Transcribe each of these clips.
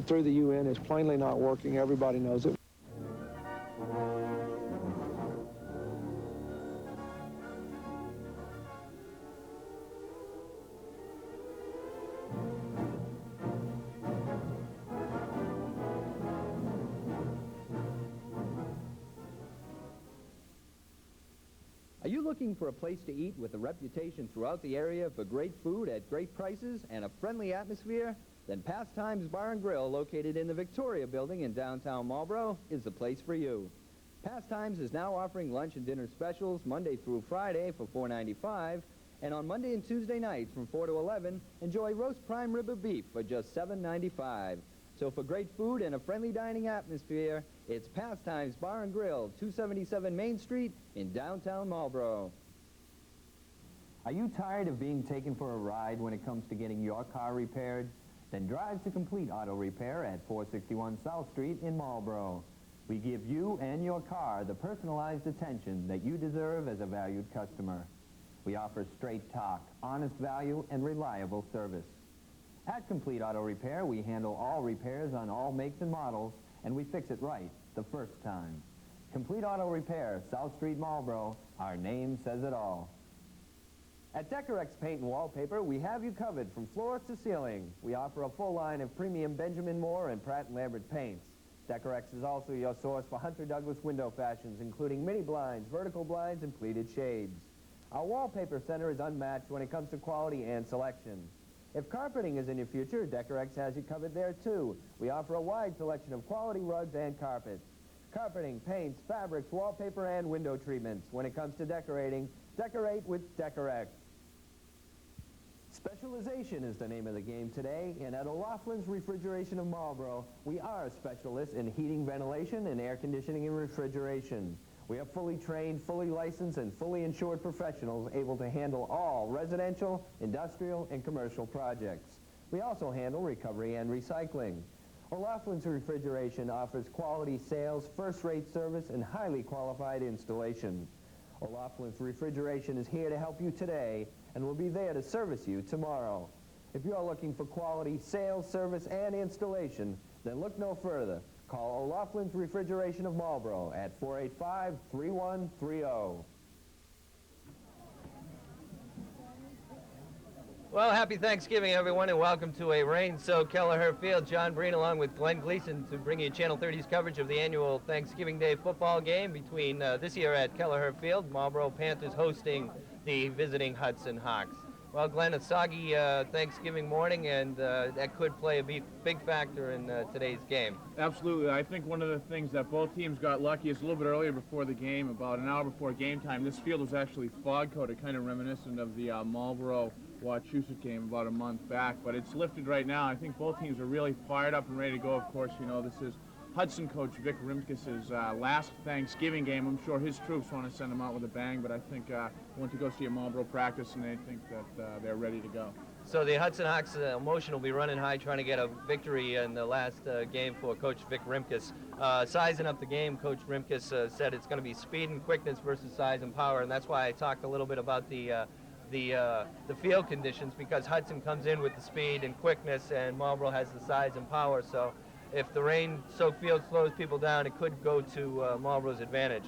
through the UN is plainly not working. Everybody knows it. Are you looking for a place to eat with a reputation throughout the area for great food at great prices and a friendly atmosphere? Then Pastimes Bar and Grill, located in the Victoria Building in downtown Marlboro, is the place for you. Pastimes is now offering lunch and dinner specials Monday through Friday for $4.95, and on Monday and Tuesday nights from 4 to 11, enjoy roast prime rib of beef for just $7.95. So for great food and a friendly dining atmosphere, it's Pastimes Bar and Grill, 277 Main Street in downtown Marlboro. Are you tired of being taken for a ride when it comes to getting your car repaired? Then drive to Complete Auto Repair at 461 South Street in Marlboro. We give you and your car the personalized attention that you deserve as a valued customer. We offer straight talk, honest value, and reliable service. At Complete Auto Repair, we handle all repairs on all makes and models, and we fix it right the first time. Complete Auto Repair, South Street, Marlboro. Our name says it all. At Decorex Paint and Wallpaper, we have you covered from floor to ceiling. We offer a full line of premium Benjamin Moore and Pratt & Lambert paints. Decorex is also your source for Hunter Douglas window fashions, including mini blinds, vertical blinds, and pleated shades. Our wallpaper center is unmatched when it comes to quality and selection. If carpeting is in your future, Decorex has you covered there too. We offer a wide selection of quality rugs and carpets. Carpeting, paints, fabrics, wallpaper, and window treatments. When it comes to decorating, decorate with Decorex. Specialization is the name of the game today, and at O'Loughlin's Refrigeration of Marlboro, we are specialists in heating, ventilation, and air conditioning and refrigeration. We have fully trained, fully licensed, and fully insured professionals able to handle all residential, industrial, and commercial projects. We also handle recovery and recycling. O'Loughlin's Refrigeration offers quality sales, first-rate service, and highly qualified installation. O'Loughlin's Refrigeration is here to help you today and will be there to service you tomorrow. If you are looking for quality sales, service, and installation, then look no further. Call O'Loughlin's Refrigeration of Marlboro at 485-3130. Well, happy Thanksgiving, everyone, and welcome to a rain-soaked Kelleher Field. John Breen along with Glenn Gleason to bring you Channel 30's coverage of the annual Thanksgiving Day football game between this year at Kelleher Field, Marlboro Panthers hosting the visiting Hudson Hawks. Well, Glenn, a soggy Thanksgiving morning, and that could play a big factor in today's game. Absolutely. I think one of the things that both teams got lucky is a little bit earlier before the game, about an hour before game time. This field was actually fog-coated, kind of reminiscent of the Marlboro-Wachusett game about a month back, but it's lifted right now. I think both teams are really fired up and ready to go. Of course, you know, this is Hudson coach Vic Rimkus' last Thanksgiving game. I'm sure his troops want to send him out with a bang, but I think went to go see a Marlboro practice, and they think that they're ready to go. So the Hudson Hawks emotion will be running high, trying to get a victory in the last game for Coach Vic Rimkus. Sizing up the game, Coach Rimkus said it's going to be speed and quickness versus size and power, and that's why I talked a little bit about the field conditions, because Hudson comes in with the speed and quickness, and Marlboro has the size and power. So if the rain-soaked field slows people down, it could go to Marlboro's advantage.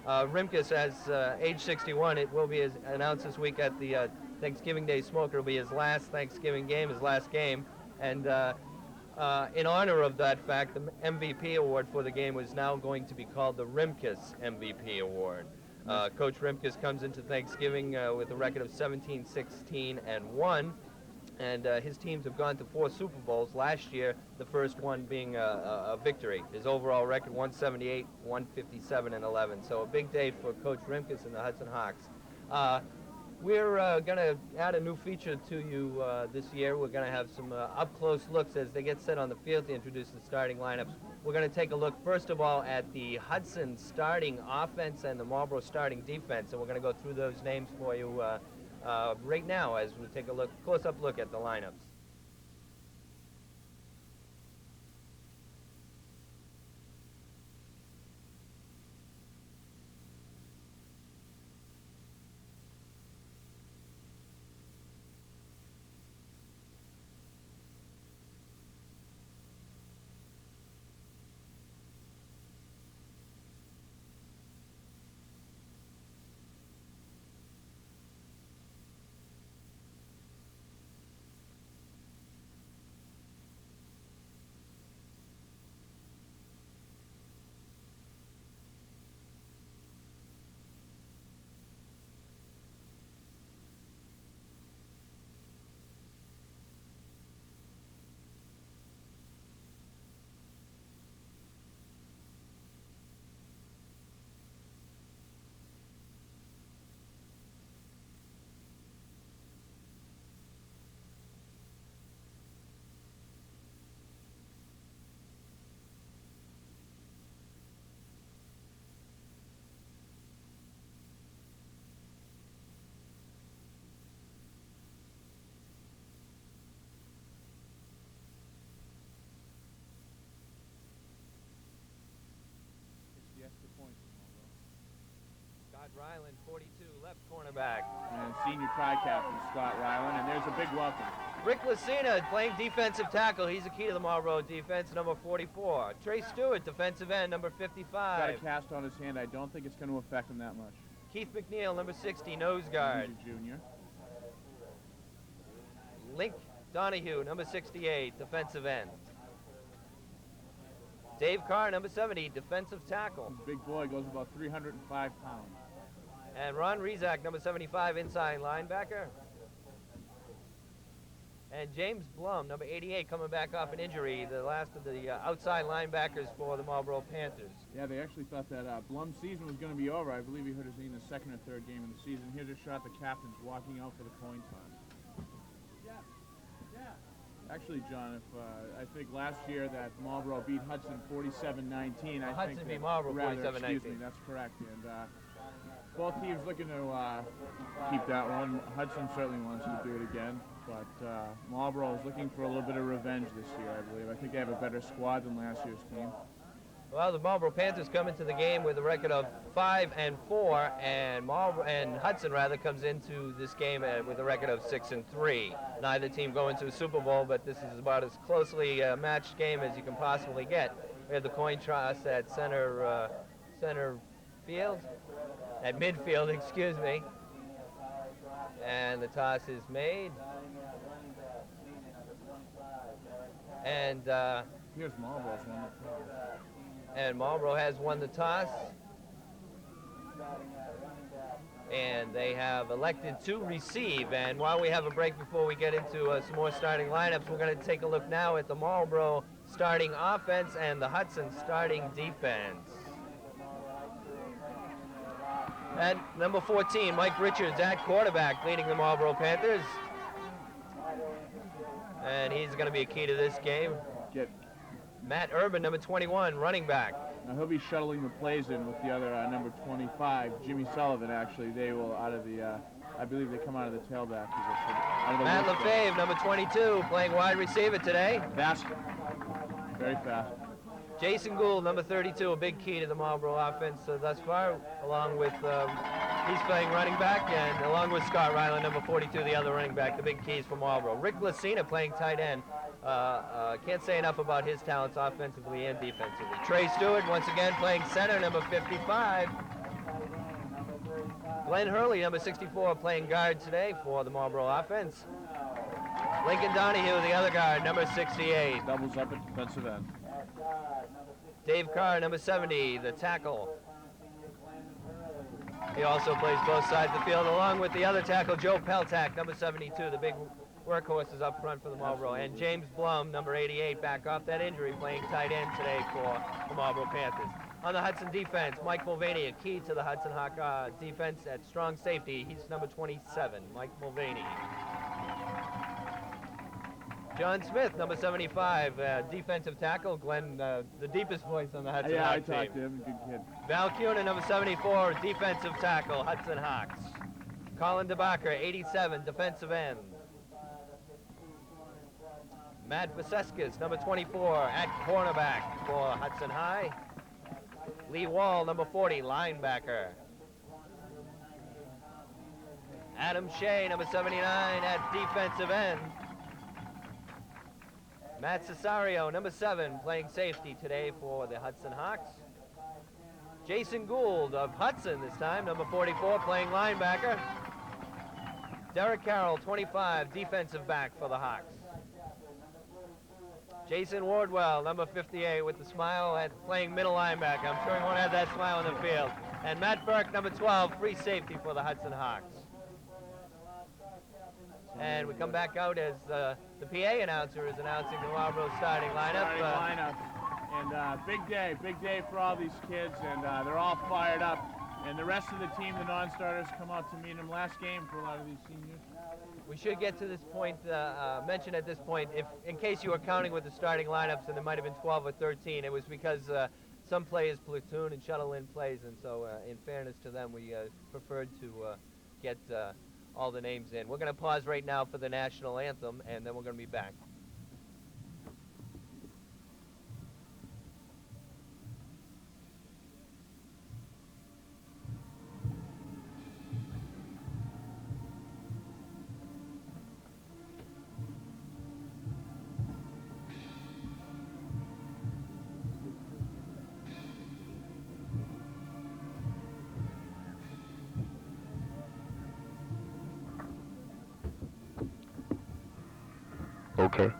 Rimkus, as age 61, it will be announced this week at the Thanksgiving Day Smoker. It will be his last Thanksgiving game, his last game. And in honor of that fact, the MVP award for the game was now going to be called the Rimkus MVP Award. Coach Rimkus comes into Thanksgiving with a record of 17-16-1. And his teams have gone to 4 Super Bowls last year, the first one being a victory. His overall record, 178, 157-11. So a big day for Coach Rimkus and the Hudson Hawks. We're going to add a new feature to you this year. We're going to have some up-close looks as they get set on the field to introduce the starting lineups. We're going to take a look, first of all, at the Hudson starting offense and the Marlboro starting defense. And we're going to go through those names for you right now as we take a close-up look at the lineups. Ryland, 42, left cornerback. And senior tri-captain Scott Ryland, and there's a big welcome. Rick Lucina playing defensive tackle. He's the key to the Marlboro defense, number 44. Trey Stewart, defensive end, number 55. Got a cast on his hand. I don't think it's going to affect him that much. Keith McNeil, number 60, nose guard. He's a junior. Link Donahue, number 68, defensive end. Dave Carr, number 70, defensive tackle. This big boy goes about 305 pounds. And Ron Rezak, number 75, inside linebacker. And James Blum, number 88, coming back off an injury, the last of the outside linebackers for the Marlboro Panthers. Yeah, they actually thought that Blum's season was going to be over. I believe he hurt his knee in the second or third game of the season. Here's a shot the captain's walking out for the coin toss. Actually, John, if I think last year that Marlboro beat Hudson 47-19. Hudson beat Marlboro 47-19. Excuse me, that's correct. And both teams looking to keep that one. Hudson certainly wants to do it again, but Marlboro is looking for a little bit of revenge this year, I believe. I think they have a better squad than last year's team. Well, the Marlboro Panthers come into the game with a record of 5-4, and Hudson comes into this game with a record of 6-3. Neither team going to a Super Bowl, but this is about as closely matched game as you can possibly get. We have the coin toss at center field, at midfield, excuse me, and the toss is made. And here's Marlboro's one. And Marlboro has won the toss. And they have elected to receive. And while we have a break before we get into some more starting lineups, we're going to take a look now at the Marlboro starting offense and the Hudson starting defense. At number 14, Mike Richards at quarterback, leading the Marlboro Panthers. And he's going to be a key to this game. Matt Urban, number 21, running back. Now he'll be shuttling the plays in with the other number 25, Jimmy Sullivan. Actually, they will out of the, I believe they come out of the tailback position. Matt LaFave, number 22, playing wide receiver today. Fast, very fast. Jason Gould, number 32, a big key to the Marlboro offense thus far, along with, he's playing running back, and along with Scott Ryland, number 42, the other running back, the big keys for Marlboro. Rick Lucina playing tight end. Can't say enough about his talents offensively and defensively. Trey Stewart, once again, playing center, number 55. Glenn Hurley, number 64, playing guard today for the Marlboro offense. Lincoln Donahue, the other guard, number 68. Doubles up at defensive end. Dave Carr, number 70, the tackle. He also plays both sides of the field, along with the other tackle, Joe Peltak, number 72, the big workhorses up front for the Marlboro. And James Blum, number 88, back off that injury, playing tight end today for the Marlboro Panthers. On the Hudson defense, Mike Mulvaney, a key to the Hudson Hawk defense at strong safety. He's number 27, Mike Mulvaney. John Smith, number 75, defensive tackle. Glenn, the deepest voice on the Hudson Hawks team. Yeah, I talked to him. Good kid. Val Cuna, number 74, defensive tackle, Hudson Hawks. Colin DeBacher, 87, defensive end. Matt Vasescas, number 24, at cornerback for Hudson High. Lee Wall, number 40, linebacker. Adam Shea, number 79, at defensive end. Matt Cesario, number 7, playing safety today for the Hudson Hawks. Jason Gould of Hudson this time, number 44, playing linebacker. Derek Carroll, 25, defensive back for the Hawks. Jason Wardwell, number 58, with the smile at playing middle linebacker. I'm sure he won't have that smile on the field. And Matt Burke, number 12, free safety for the Hudson Hawks. And we come back out as the PA announcer is announcing the Marlboro starting lineup. And big day for all these kids, and they're all fired up. And the rest of the team, the non-starters, come out to meet them. Last game for a lot of these seniors. We should get to this point, mention at this point, if in case you were counting with the starting lineups and there might have been 12 or 13, it was because some players platoon and shuttle in plays, and so in fairness to them, we preferred to get all the names in. We're going to pause right now for the national anthem, and then we're going to be back. Okay.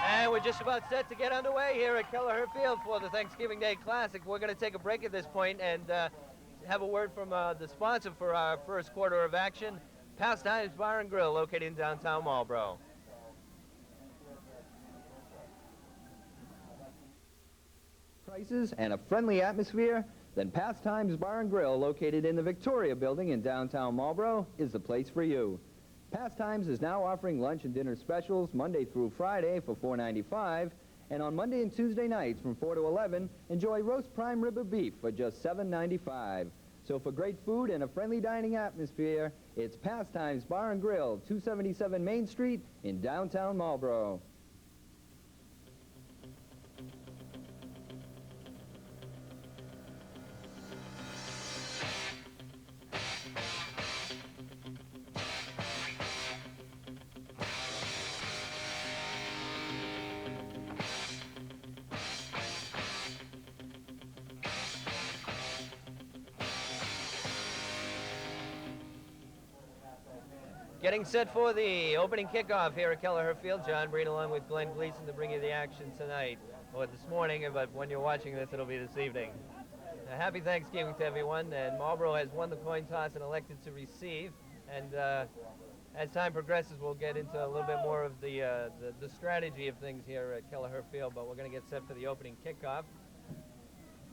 And we're just about set to get underway here at Kelleher Field for the Thanksgiving Day Classic. We're going to take a break at this point and have a word from the sponsor for our first quarter of action, Pastimes Bar and Grill, located in downtown Marlboro. Prices and a friendly atmosphere? Then Pastimes Bar and Grill, located in the Victoria Building in downtown Marlboro, is the place for you. Pastimes is now offering lunch and dinner specials Monday through Friday for $4.95, and on Monday and Tuesday nights from 4 to 11, enjoy roast prime rib of beef for just $7.95. So for great food and a friendly dining atmosphere, it's Pastimes Bar and Grill, 277 Main Street in downtown Marlboro. Getting set for the opening kickoff here at Kelleher Field. John Breen along with Glenn Gleason to bring you the action tonight, or this morning, but when you're watching this, it'll be this evening. Happy Thanksgiving to everyone, and Marlboro has won the coin toss and elected to receive, and as time progresses, we'll get into a little bit more of the strategy of things here at Kelleher Field, but we're going to get set for the opening kickoff.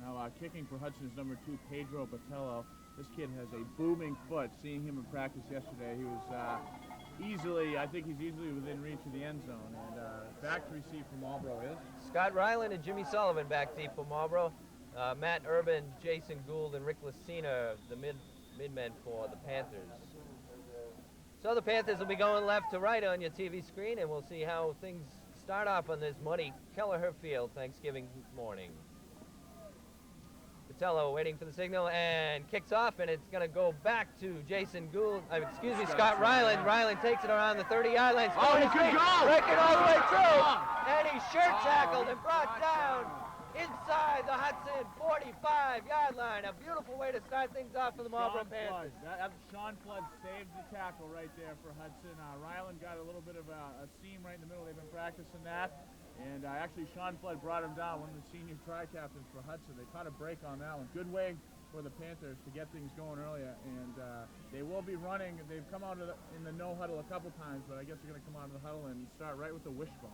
Now, kicking for Hudson is number 2, Pedro Botello. This kid has a booming foot. Seeing him in practice yesterday, he was I think he's easily within reach of the end zone. And back to receive for Marlboro is Scott Ryland and Jimmy Sullivan back deep for Marlboro. Matt Urban, Jason Gould, and Rick Lucina, the mid-men for the Panthers. So the Panthers will be going left to right on your TV screen, and we'll see how things start off on this muddy Kelleher Field Thanksgiving morning. Botello waiting for the signal and kicks off, and it's going to go back to Jason Gould. Scott Ryland. Ryland takes it around the 30-yard line. Oh, he could go! Breaking all the way through, and he's shirt tackled and brought down inside the Hudson 45-yard line. A beautiful way to start things off for the Marlboro Panthers. Sean Flood saved the tackle right there for Hudson. Ryland got a little bit of a seam right in the middle. They've been practicing that. And actually, Sean Flood brought him down, one of the senior tri-captains for Hudson. They caught a break on that one. Good way for the Panthers to get things going earlier. And they will be running. They've come out in the no huddle a couple times, but I guess they're going to come out of the huddle and start right with the wishbone.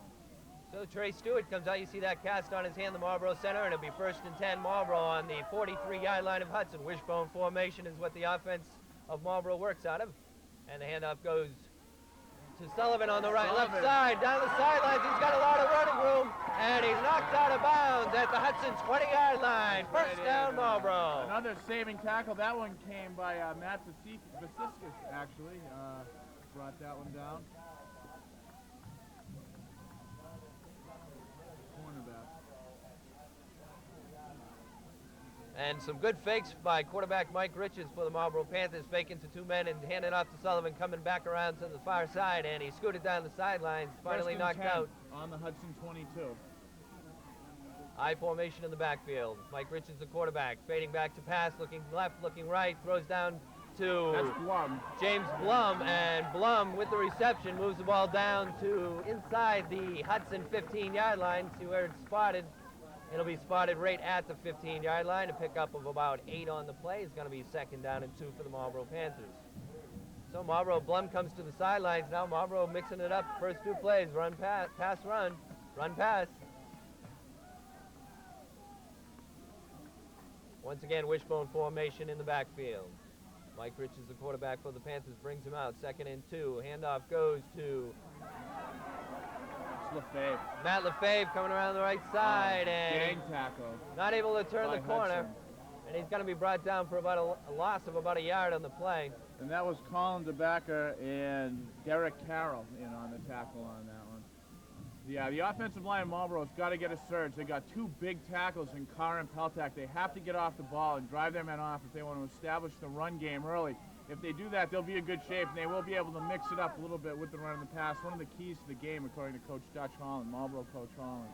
So Trey Stewart comes out. You see that cast on his hand, the Marlboro center, and it'll be 1st and 10 Marlboro on the 43-yard line of Hudson. Wishbone formation is what the offense of Marlboro works out of. And the handoff goes to Sullivan on the left side, down the sidelines. He's got a lot of running room, and he's knocked out of bounds at the Hudson 20-yard line. First down, Marlboro. Another saving tackle. That one came by Matt Vasiskas, actually. Brought that one down. Cornerback. And some good fakes by quarterback Mike Richards for the Marlboro Panthers, faking to 2 men and handing off to Sullivan, coming back around to the far side, and he scooted down the sidelines, finally knocked out. On the Hudson 22. I formation in the backfield. Mike Richards, the quarterback, fading back to pass, looking left, looking right, throws down to James Blum, and Blum with the reception moves the ball down to inside the Hudson 15-yard line. See where it's spotted. It'll be spotted right at the 15-yard line. A pickup of about 8 on the play. It's going to be 2nd down and 2 for the Marlboro Panthers. So Marlboro, Blum comes to the sidelines. Now Marlboro mixing it up. First 2 plays, run, pass, run, pass. Once again, wishbone formation in the backfield. Mike Richards, the quarterback for the Panthers, brings him out. 2nd and 2. Handoff goes to LaFave. Matt LaFave coming around the right side and gang tackle. Not able to turn the corner. Hudson. And he's going to be brought down for about a loss of about a yard on the play. And that was Colin DeBacker and Derek Carroll in on the tackle on that one. Yeah, the offensive line of Marlboro's got to get a surge. They got two big tackles in Carr and Peltak. They have to get off the ball and drive their men off if they want to establish the run game early. If they do that, they'll be in good shape, and they will be able to mix it up a little bit with the run and the pass. One of the keys to the game, according to Coach Dutch Holland, Marlboro Coach Holland.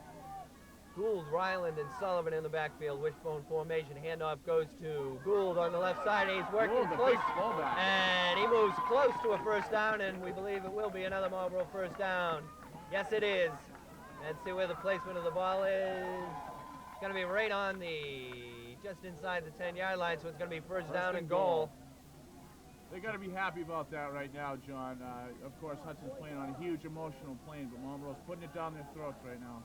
Gould, Ryland, and Sullivan in the backfield. Wishbone formation. Handoff goes to Gould on the left side. He's working Gould, the close. big fullback. And he moves close to a first down, and we believe it will be another Marlboro first down. Yes, it is. Let's see where the placement of the ball is. It's going to be right on just inside the 10-yard line, so it's going to be first down and goal. They got to be happy about that right now, John. Of course, Hudson's playing on a huge emotional plane, but Marlboro's putting it down their throats right now.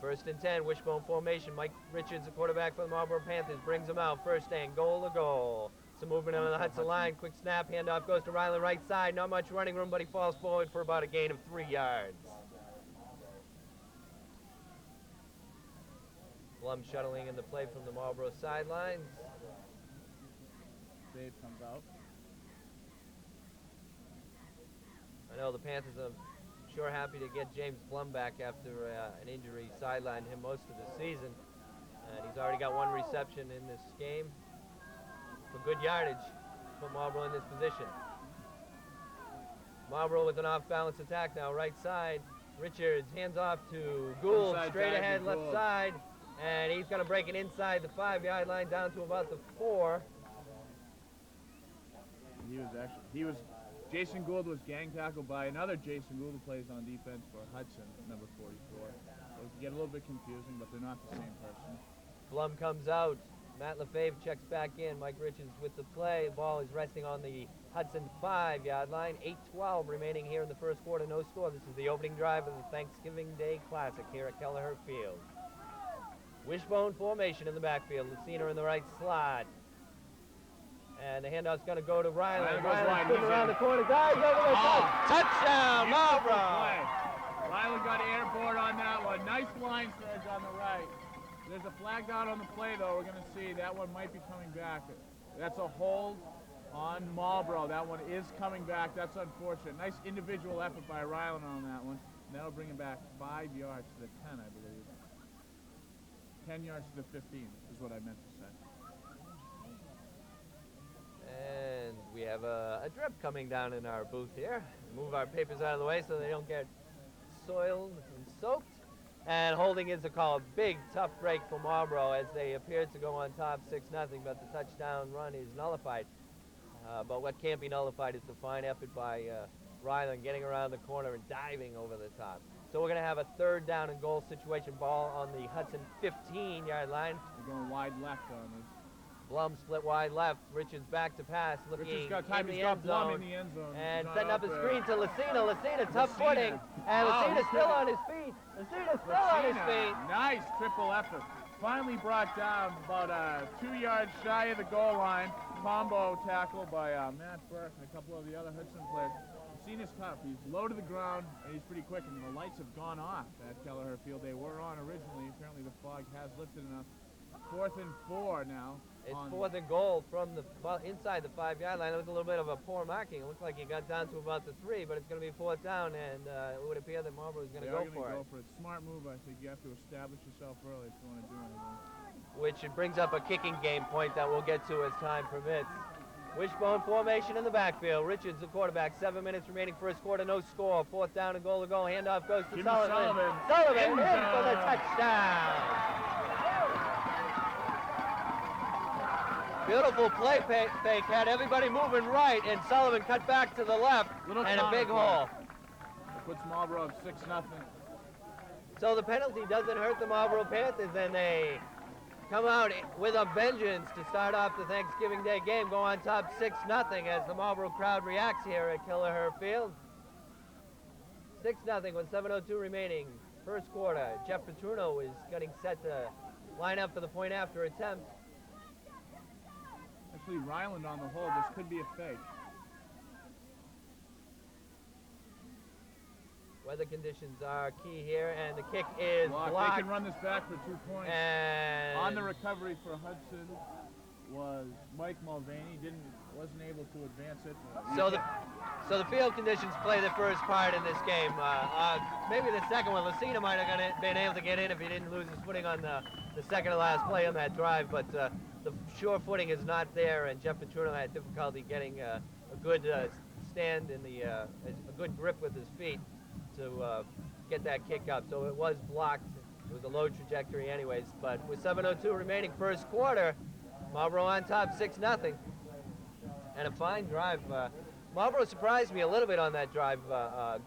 First and 10, wishbone formation. Mike Richards, the quarterback for the Marlboro Panthers, brings them out. First and goal to goal. Some movement on the Hudson line. Quick snap. Handoff goes to Ryland right side. Not much running room, but he falls forward for about a gain of 3 yards. Blum shuttling in the play from the Marlboro sidelines. Dave comes out. I know the Panthers are sure happy to get James Blum back after an injury sidelined him most of the season. And he's already got 1 reception in this game for good yardage for Marlboro in this position. Marlboro with an off-balance attack now, right side. Richards hands off to Gould, Inside straight dive ahead, to left Gould. side. And he's going to break it inside the 5-yard line down to about the 4. Jason Gould was gang tackled by another Jason Gould who plays on defense for Hudson, number 44. It can get a little bit confusing, but they're not the same person. Blum comes out. Matt Lefebvre checks back in. Mike Richards with the play. The ball is resting on the Hudson 5-yard line. 8:12 remaining here in the first quarter. No score. This is the opening drive of the Thanksgiving Day Classic here at Kelleher Field. Wishbone formation in the backfield. Lucina in the right slot. And the handoff's going to go to Ryland. Ryland spinning around the corner. Dives over the top. Touchdown, Marlboro! Ryland got airborne on that one. Nice line surge on the right. There's a flag down on the play, though. We're going to see that one might be coming back. That's a hold on Marlboro. That one is coming back. That's unfortunate. Nice individual effort by Ryland on that one. And that'll bring him back 5 yards to the 10, I believe. 10 yards to the 15 is what I meant to say. And we have a drip coming down in our booth here. Move our papers out of the way so they don't get soiled and soaked. And holding is a call. Big, tough break for Marlboro as they appear to go on top 6-0, but the touchdown run is nullified. But what can't be nullified is the fine effort by Ryland getting around the corner and diving over the top. So we're going to have a 3rd down and goal situation. Ball on the Hudson 15-yard line. We're going wide left on this. Blum split wide left. Richards back to pass. Looking Richards got time. in He's the got end Blum zone. in the end zone. And He's setting not up a there. screen to Lucina. Lucina, tough Lucina. footing. And Wow, Lucina's still on his feet. Lucina's still on his feet. Nice triple effort. Finally brought down about 2 yards shy of the goal line. Combo tackle by Matt Burke and a couple of the other Hudson players. Lucina's tough. He's low to the ground and he's pretty quick. And the lights have gone off at Kelleher Field. They were on originally. Apparently the fog has lifted enough. 4th and 4 now. It's 4th and goal from the inside the 5-yard line. It was a little bit of a poor marking. It looked like he got down to about the 3, but it's going to be 4th down, and it would appear that Marlboro is going to go for it. Smart move, I think. You have to establish yourself early if you want to do anything. Which it brings up a kicking game point that we'll get to as time permits. Wishbone formation in the backfield. Richards, the quarterback. 7 minutes remaining first quarter. No score. 4th down and goal to go. Handoff goes to Sullivan. Sullivan in for the touchdown. Beautiful play fake. Had everybody moving right, and Sullivan cut back to the left, and a big hole. It puts Marlboro up 6-0. So the penalty doesn't hurt the Marlboro Panthers, and they come out with a vengeance to start off the Thanksgiving Day game, go on top 6-0 as the Marlboro crowd reacts here at Kelleher Field. 6-0 with 7:02 remaining. First quarter. Jeff Petruno is getting set to line up for the point after attempt. Actually, Ryland on the hold. This could be a fake. Weather conditions are key here, and the kick is blocked. They can run this back for 2 points. And on the recovery for Hudson. was Mike Mulvaney. Wasn't able to advance it. So the field conditions play the first part in this game. Maybe the second one, Lucina might have been able to get in if he didn't lose his footing on the second to last play on that drive, but the sure footing is not there, and Jeff Petruno had difficulty getting a good stand in a good grip with his feet to get that kick up. So it was blocked. It was a low trajectory anyways, but with 7:02 remaining first quarter, Marlboro on top 6-0. And a fine drive. Marlboro surprised me a little bit on that drive,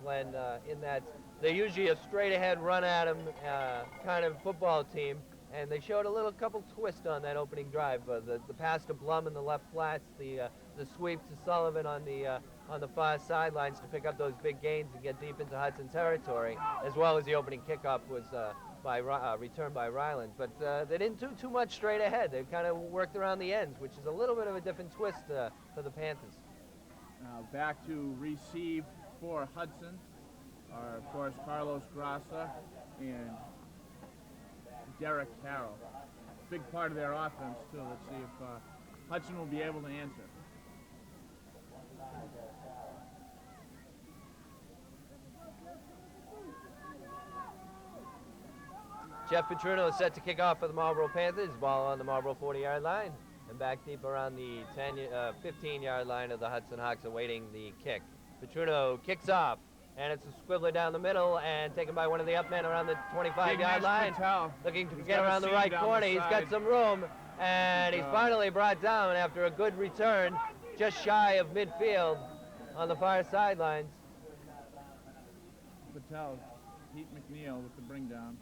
Glenn, in that they're usually a straight-ahead run-at-'em kind of football team, and they showed a couple twist on that opening drive. The pass to Blum in the left flats, the sweep to Sullivan on the far sidelines to pick up those big gains and get deep into Hudson territory, as well as the opening kickoff was returned by Ryland. But they didn't do too much straight ahead. They kind of worked around the ends, which is a little bit of a different twist for the Panthers. Back to receive for Hudson are, of course, Carlos Grassa and Derek Carroll. Big part of their offense, too. Let's see if Hudson will be able to answer. Jeff Petruno is set to kick off for the Marlboro Panthers. Ball on the Marlboro 40-yard line and back deep around the 15-yard line of the Hudson Hawks awaiting the kick. Petruno kicks off, and it's a squibbler down the middle and taken by one of the up men around the 25-yard line. Looking to get around the right corner. He's got some room, and he's finally brought down after a good return just shy of midfield on the far sidelines. Patel, Pete McNeil with the bring down.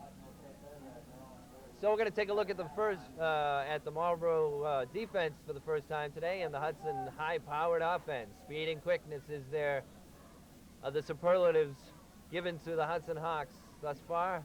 So we're going to take a look at at the Marlboro defense for the first time today, and the Hudson high-powered offense. Speed and quickness is the superlatives given to the Hudson Hawks thus far.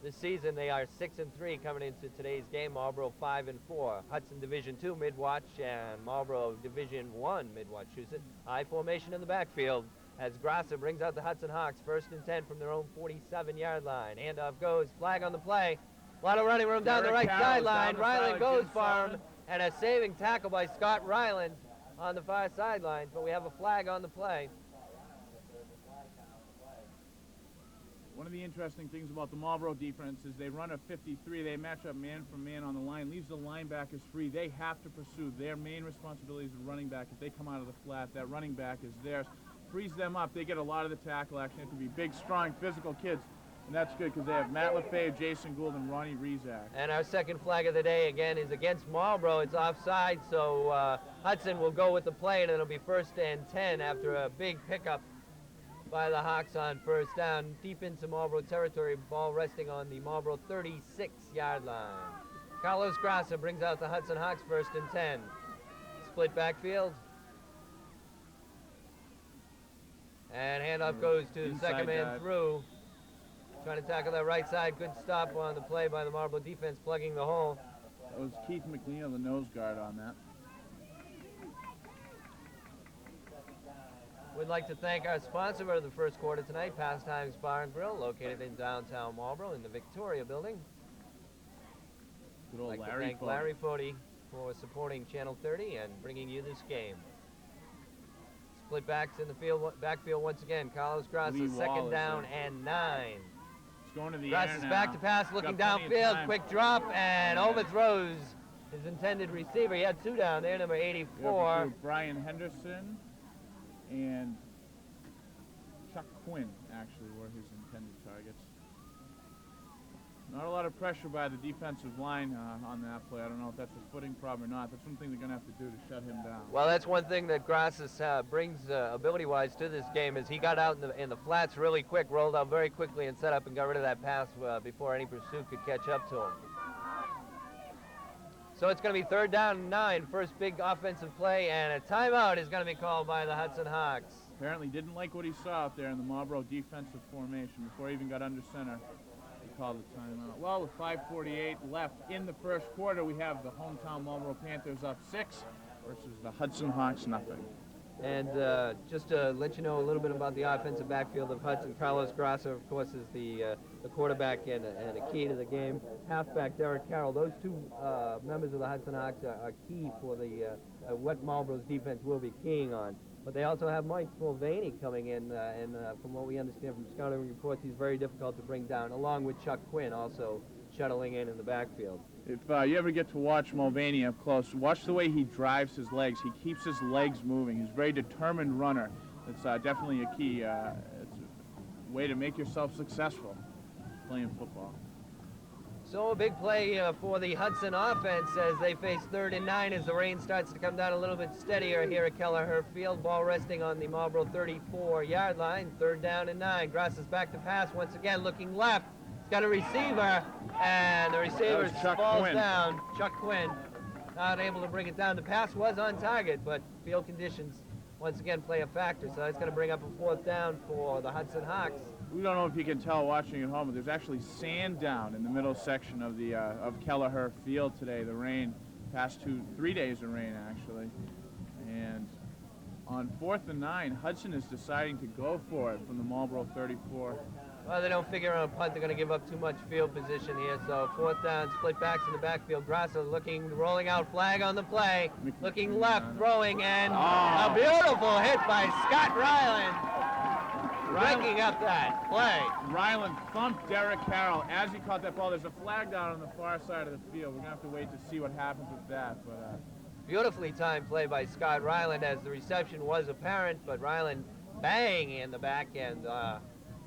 This season they are 6-3 coming into today's game. Marlboro 5-4. Hudson Division II mid-watch and Marlboro Division I mid-Wachusett. High formation in the backfield as Grassa brings out the Hudson Hawks 1st and 10 from their own 47-yard line. Handoff goes, flag on the play. A lot of running room down the right sideline. Ryland goes for him, and a saving tackle by Scott Ryland on the far sideline, but we have a flag on the play. One of the interesting things about the Marlboro defense is they run a 53. They match up man for man on the line, leaves the linebackers free. They have to pursue. Their main responsibility is the running back. If they come out of the flat, that running back is theirs. Frees them up. They get a lot of the tackle action. They have to be big, strong, physical kids. And that's good because they have Matt LeFay, Jason Gould, and Ronnie Rezak. And our second flag of the day, again, is against Marlboro. It's offside, so Hudson will go with the play, and it'll be 1st and 10 after a big pickup by the Hawks on 1st down. Deep into Marlboro territory, ball resting on the Marlboro 36-yard line. Carlos Grassa brings out the Hudson Hawks 1st and 10. Split backfield. And handoff goes to the second man through. Trying to tackle that right side. Good stop on the play by the Marlboro defense, plugging the hole. That was Keith McNeil, the nose guard on that. We'd like to thank our sponsor of the first quarter tonight, Pastimes Bar and Grill, located in downtown Marlboro in the Victoria building. Good old I'd like Larry to thank Larry Foti for supporting Channel 30 and bringing you this game. Split backs in the backfield once again. Carlos Grassa, 2nd down and 9. Going to the Grassa's back to pass, looking downfield, quick drop, and overthrows his intended receiver. He had 2 down there, number 84. Brian Henderson and Chuck Quinn, actually, were his intended targets. Not a lot of pressure by the defensive line on that play. I don't know if that's a footing problem or not. That's something they're going to have to do to shut him down. Well, that's one thing that Grassa brings ability-wise to this game is he got out in the flats really quick, rolled out very quickly, and set up and got rid of that pass before any pursuit could catch up to him. So it's going to be 3rd down and 9, first big offensive play, and a timeout is going to be called by the Hudson Hawks. Apparently didn't like what he saw out there in the Marlboro defensive formation before he even got under center. Called the timeout. Well, with 5:48 left in the first quarter, we have the hometown Marlboro Panthers up 6 versus the Hudson Hawks nothing. And just to let you know a little bit about the offensive backfield of Hudson, Carlos Grassa, of course, is the quarterback and a key to the game. Halfback Derek Carroll. Those two members of the Hudson Hawks are key for the what Marlboro's defense will be keying on. But they also have Mike Mulvaney coming in, and from what we understand from scouting reports, he's very difficult to bring down, along with Chuck Quinn also shuttling in the backfield. If you ever get to watch Mulvaney up close, watch the way he drives his legs. He keeps his legs moving. He's a very determined runner. It's definitely a key. It's a way to make yourself successful playing football. So a big play for the Hudson offense as they face 3rd and 9 as the rain starts to come down a little bit steadier here at Kelleher Field. Ball resting on the Marlboro 34-yard line. 3rd down and 9. Grass is back to pass once again, looking left. He's got a receiver, and the receiver falls down. Chuck Quinn not able to bring it down. The pass was on target, but field conditions once again play a factor. So that's going to bring up a 4th down for the Hudson Hawks. We don't know if you can tell watching at home, but there's actually sand down in the middle section of the of Kelleher Field today. The rain, past 3 days of rain actually, and on 4th and 9, Hudson is deciding to go for it from the Marlboro 34. Well, they don't figure on a punt. They're going to give up too much field position here. So 4th down, split backs in the backfield. Grasso rolling out, flag on the play, looking left, throwing, and a beautiful hit by Scott Ryland. Breaking up that play. Ryland thumped Derek Carroll as he caught that ball. There's a flag down on the far side of the field. We're going to have to wait to see what happens with that. But beautifully timed play by Scott Ryland as the reception was apparent, but Ryland bang in the back end.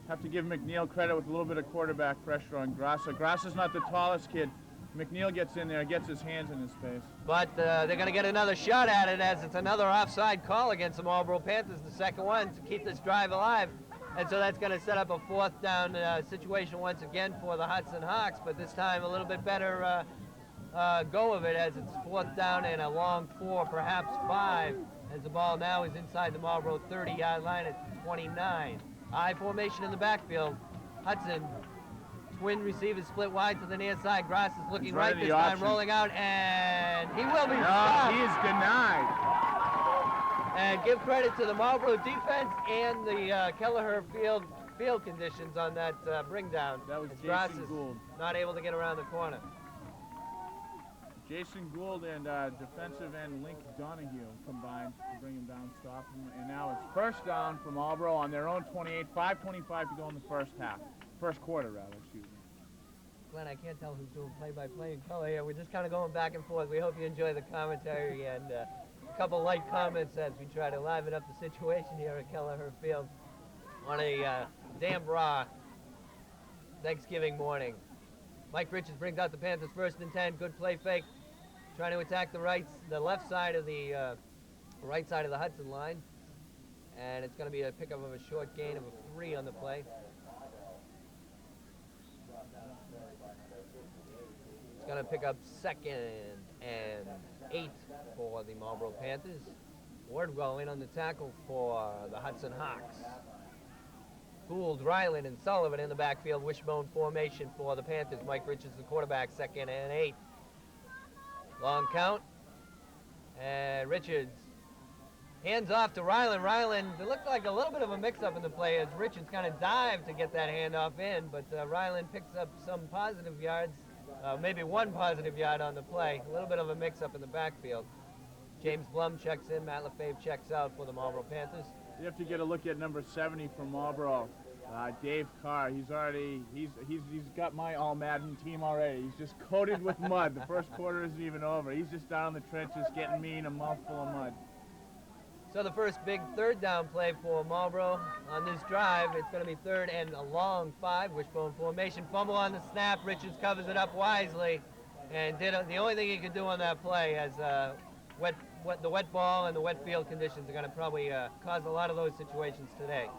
Have to give McNeil credit with a little bit of quarterback pressure on Grassa. Grassa's not the tallest kid. McNeil gets in there, gets his hands in his face. But they're going to get another shot at it as it's another offside call against the Marlboro Panthers, the second one, to keep this drive alive. And so that's going to set up a 4th down situation once again for the Hudson Hawks, but this time a little bit better go of it as it's 4th down and a long 4, perhaps 5, as the ball now is inside the Marlboro 30-yard line at 29. High formation in the backfield. Hudson, twin receivers split wide to the near side. Grass is looking right this time, rolling out, and he will be stopped. He is denied. And give credit to the Marlboro defense and the Kelleher field conditions on that bring down. That was Grass Jason is Gould. not able to get around the corner. Jason Gould and defensive end Link Donahue combined to bring him down, stop him, and now it's 1st down for Marlboro on their own 28, 5:25 to go in the first quarter rather, excuse me. Glenn, I can't tell who's doing play-by-play in color here. We're just kind of going back and forth. We hope you enjoy the commentary and a couple light comments as we try to liven up the situation here at Kelleher Field on a damn raw Thanksgiving morning. Mike Richards brings out the Panthers 1st and 10. Good play fake. Trying to attack the left side of the right side of the Hudson line. And it's going to be a pickup of a short gain of a 3 on the play. It's going to pick up 2nd and 8 for the Marlboro Panthers. Wardwell in on the tackle for the Hudson Hawks. Gould, Ryland, and Sullivan in the backfield. Wishbone formation for the Panthers. Mike Richards, the quarterback, 2nd and 8. Long count. And Richards hands off to Ryland. Ryland, it looked like a little bit of a mix-up in the play as Richards kind of dived to get that handoff in, but Ryland picks up some positive yards, maybe 1 positive yard on the play. A little bit of a mix-up in the backfield. James Blum checks in. Matt LaFave checks out for the Marlboro Panthers. You have to get a look at number 70 from Marlboro. Dave Carr, he's got my all-Madden team already. He's just coated with mud. The first quarter isn't even over. He's just down in the trenches getting me in a mouthful of mud. So the first big 3rd down play for Marlboro on this drive. It's going to be 3rd and a long 5. Wishbone formation. Fumble on the snap. Richards covers it up wisely and did the only thing he could do on that play as the wet ball and the wet field conditions are going to probably cause a lot of those situations today.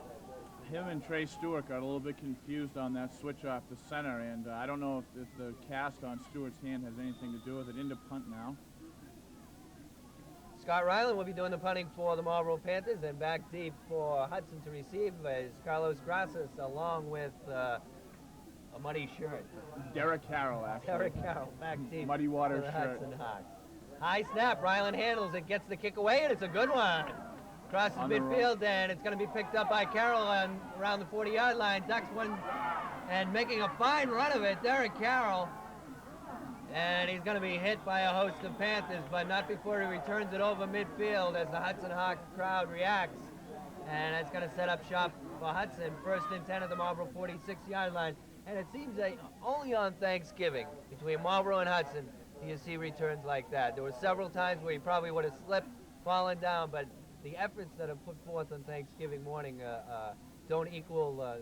Him and Trey Stewart got a little bit confused on that switch off the center, and I don't know if the cast on Stewart's hand has anything to do with it. Into punt now. Scott Ryland will be doing the punting for the Marlboro Panthers, and back deep for Hudson to receive is Carlos Grassas along with a muddy shirt. Derek Carroll, actually. Derek Carroll, back deep. Muddy water for the shirt. Hudson Hawks. High snap, Ryland handles it, gets the kick away, and it's a good one. Crosses On the midfield, and it's going to be picked up by Carroll around the 40-yard line. Ducks one and making a fine run of it. Derek Carroll. And he's going to be hit by a host of Panthers, but not before he returns it over midfield as the Hudson Hawk crowd reacts. And it's going to set up shop for Hudson. First and 10 at the Marlboro 46-yard line. And it seems like only on Thanksgiving, between Marlboro and Hudson, do you see returns like that. There were several times where he probably would have slipped, fallen down, but the efforts that are put forth on Thanksgiving morning are equal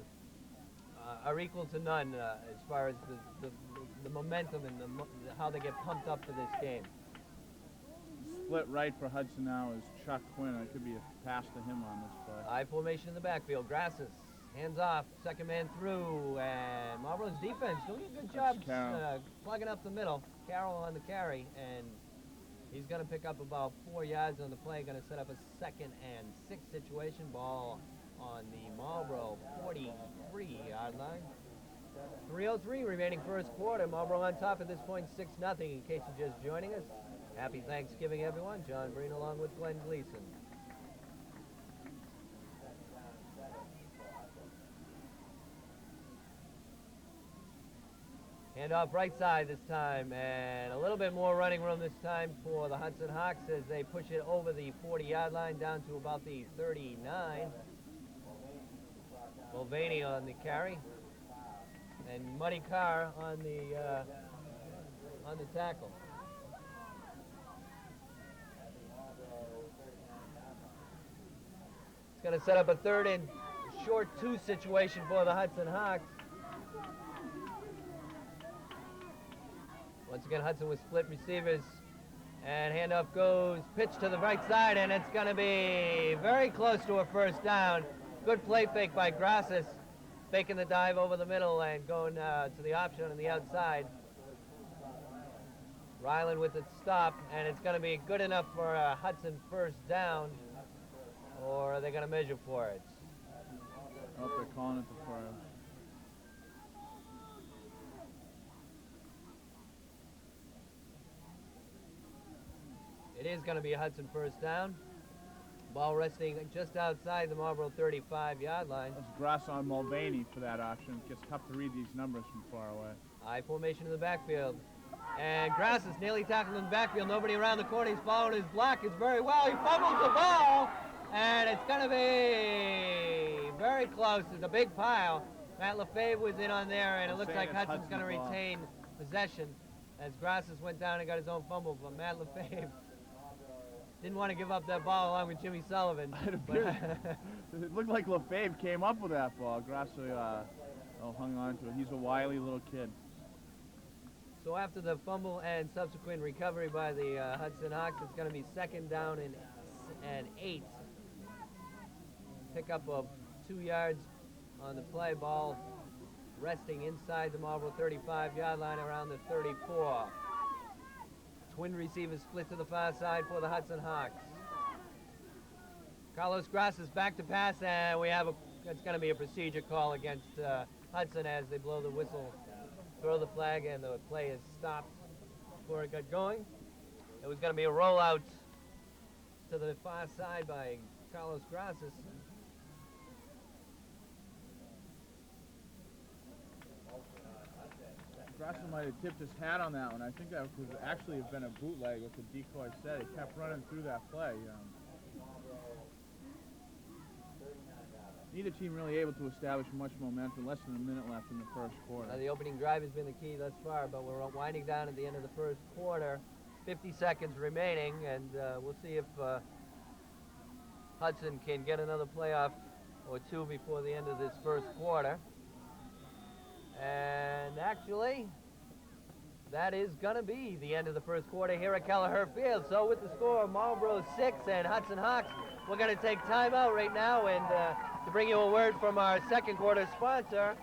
to none as far as the momentum and how they get pumped up for this game. Split right for Hudson now is Chuck Quinn. It could be a pass to him on this play. High formation in the backfield. Grasses, hands off, second man through, and Marlboro's defense doing a good job plugging up the middle. Carroll on the carry, and he's going to pick up about 4 yards on the play. Going to set up a 2nd and 6 situation. Ball on the Marlboro 43-yard line. 3:03 remaining first quarter. Marlboro on top at this point, 6-0. In case you're just joining us, happy Thanksgiving, everyone. John Breen along with Glenn Gleason. Hand off right side this time, and a little bit more running room this time for the Hudson Hawks as they push it over the 40-yard line down to about the 39. Mulvaney on the carry, and Muddy Carr on the tackle. It's going to set up a 3rd and short 2 situation for the Hudson Hawks. Once again, Hudson with split receivers, and handoff goes, pitch to the right side, and it's going to be very close to a first down. Good play fake by Grasses, faking the dive over the middle and going to the option on the outside. Ryland with the stop, and it's going to be good enough for a Hudson first down, or are they going to measure for it? Oh, they're calling it the first. It is going to be a Hudson first down. Ball resting just outside the Marlboro 35-yard line. That's Grass on Mulvaney for that option. It gets tough to read these numbers from far away. High formation in the backfield. And Grass is nearly tackled in the backfield. Nobody around the corner. He's following his blockers very well. He fumbles the ball, and it's going to be very close. There's a big pile. Matt Lefebvre was in on there, and it looks like Hudson's going to retain possession as Grasses went down and got his own fumble. But Matt Lefebvre didn't want to give up that ball along with Jimmy Sullivan. It looked like Lefebvre came up with that ball. Grassley hung on to it. He's a wily little kid. So after the fumble and subsequent recovery by the Hudson Hawks, it's going to be 2nd down and 8. Pick up of 2 yards on the play. Ball resting inside the Marlboro 35-yard line around the 34. Twin receivers split to the far side for the Hudson Hawks. Carlos Grasses back to pass, and it's going to be a procedure call against Hudson as they blow the whistle, throw the flag, and the play is stopped before it got going. It was going to be a rollout to the far side by Carlos Grasses. Grassley might have tipped his hat on that one. I think that could actually have been a bootleg, what the decoy said. He kept running through that play. Neither team really able to establish much momentum. Less than a minute left in the first quarter. The opening drive has been the key thus far, but we're winding down at the end of the first quarter. 50 seconds remaining, and we'll see if Hudson can get another playoff or 2 before the end of this first quarter. And actually, that is going to be the end of the first quarter here at Kelleher Field. So with the score of Marlboro 6 and Hudson Hawks, we're going to take time out right now and to bring you a word from our second quarter sponsor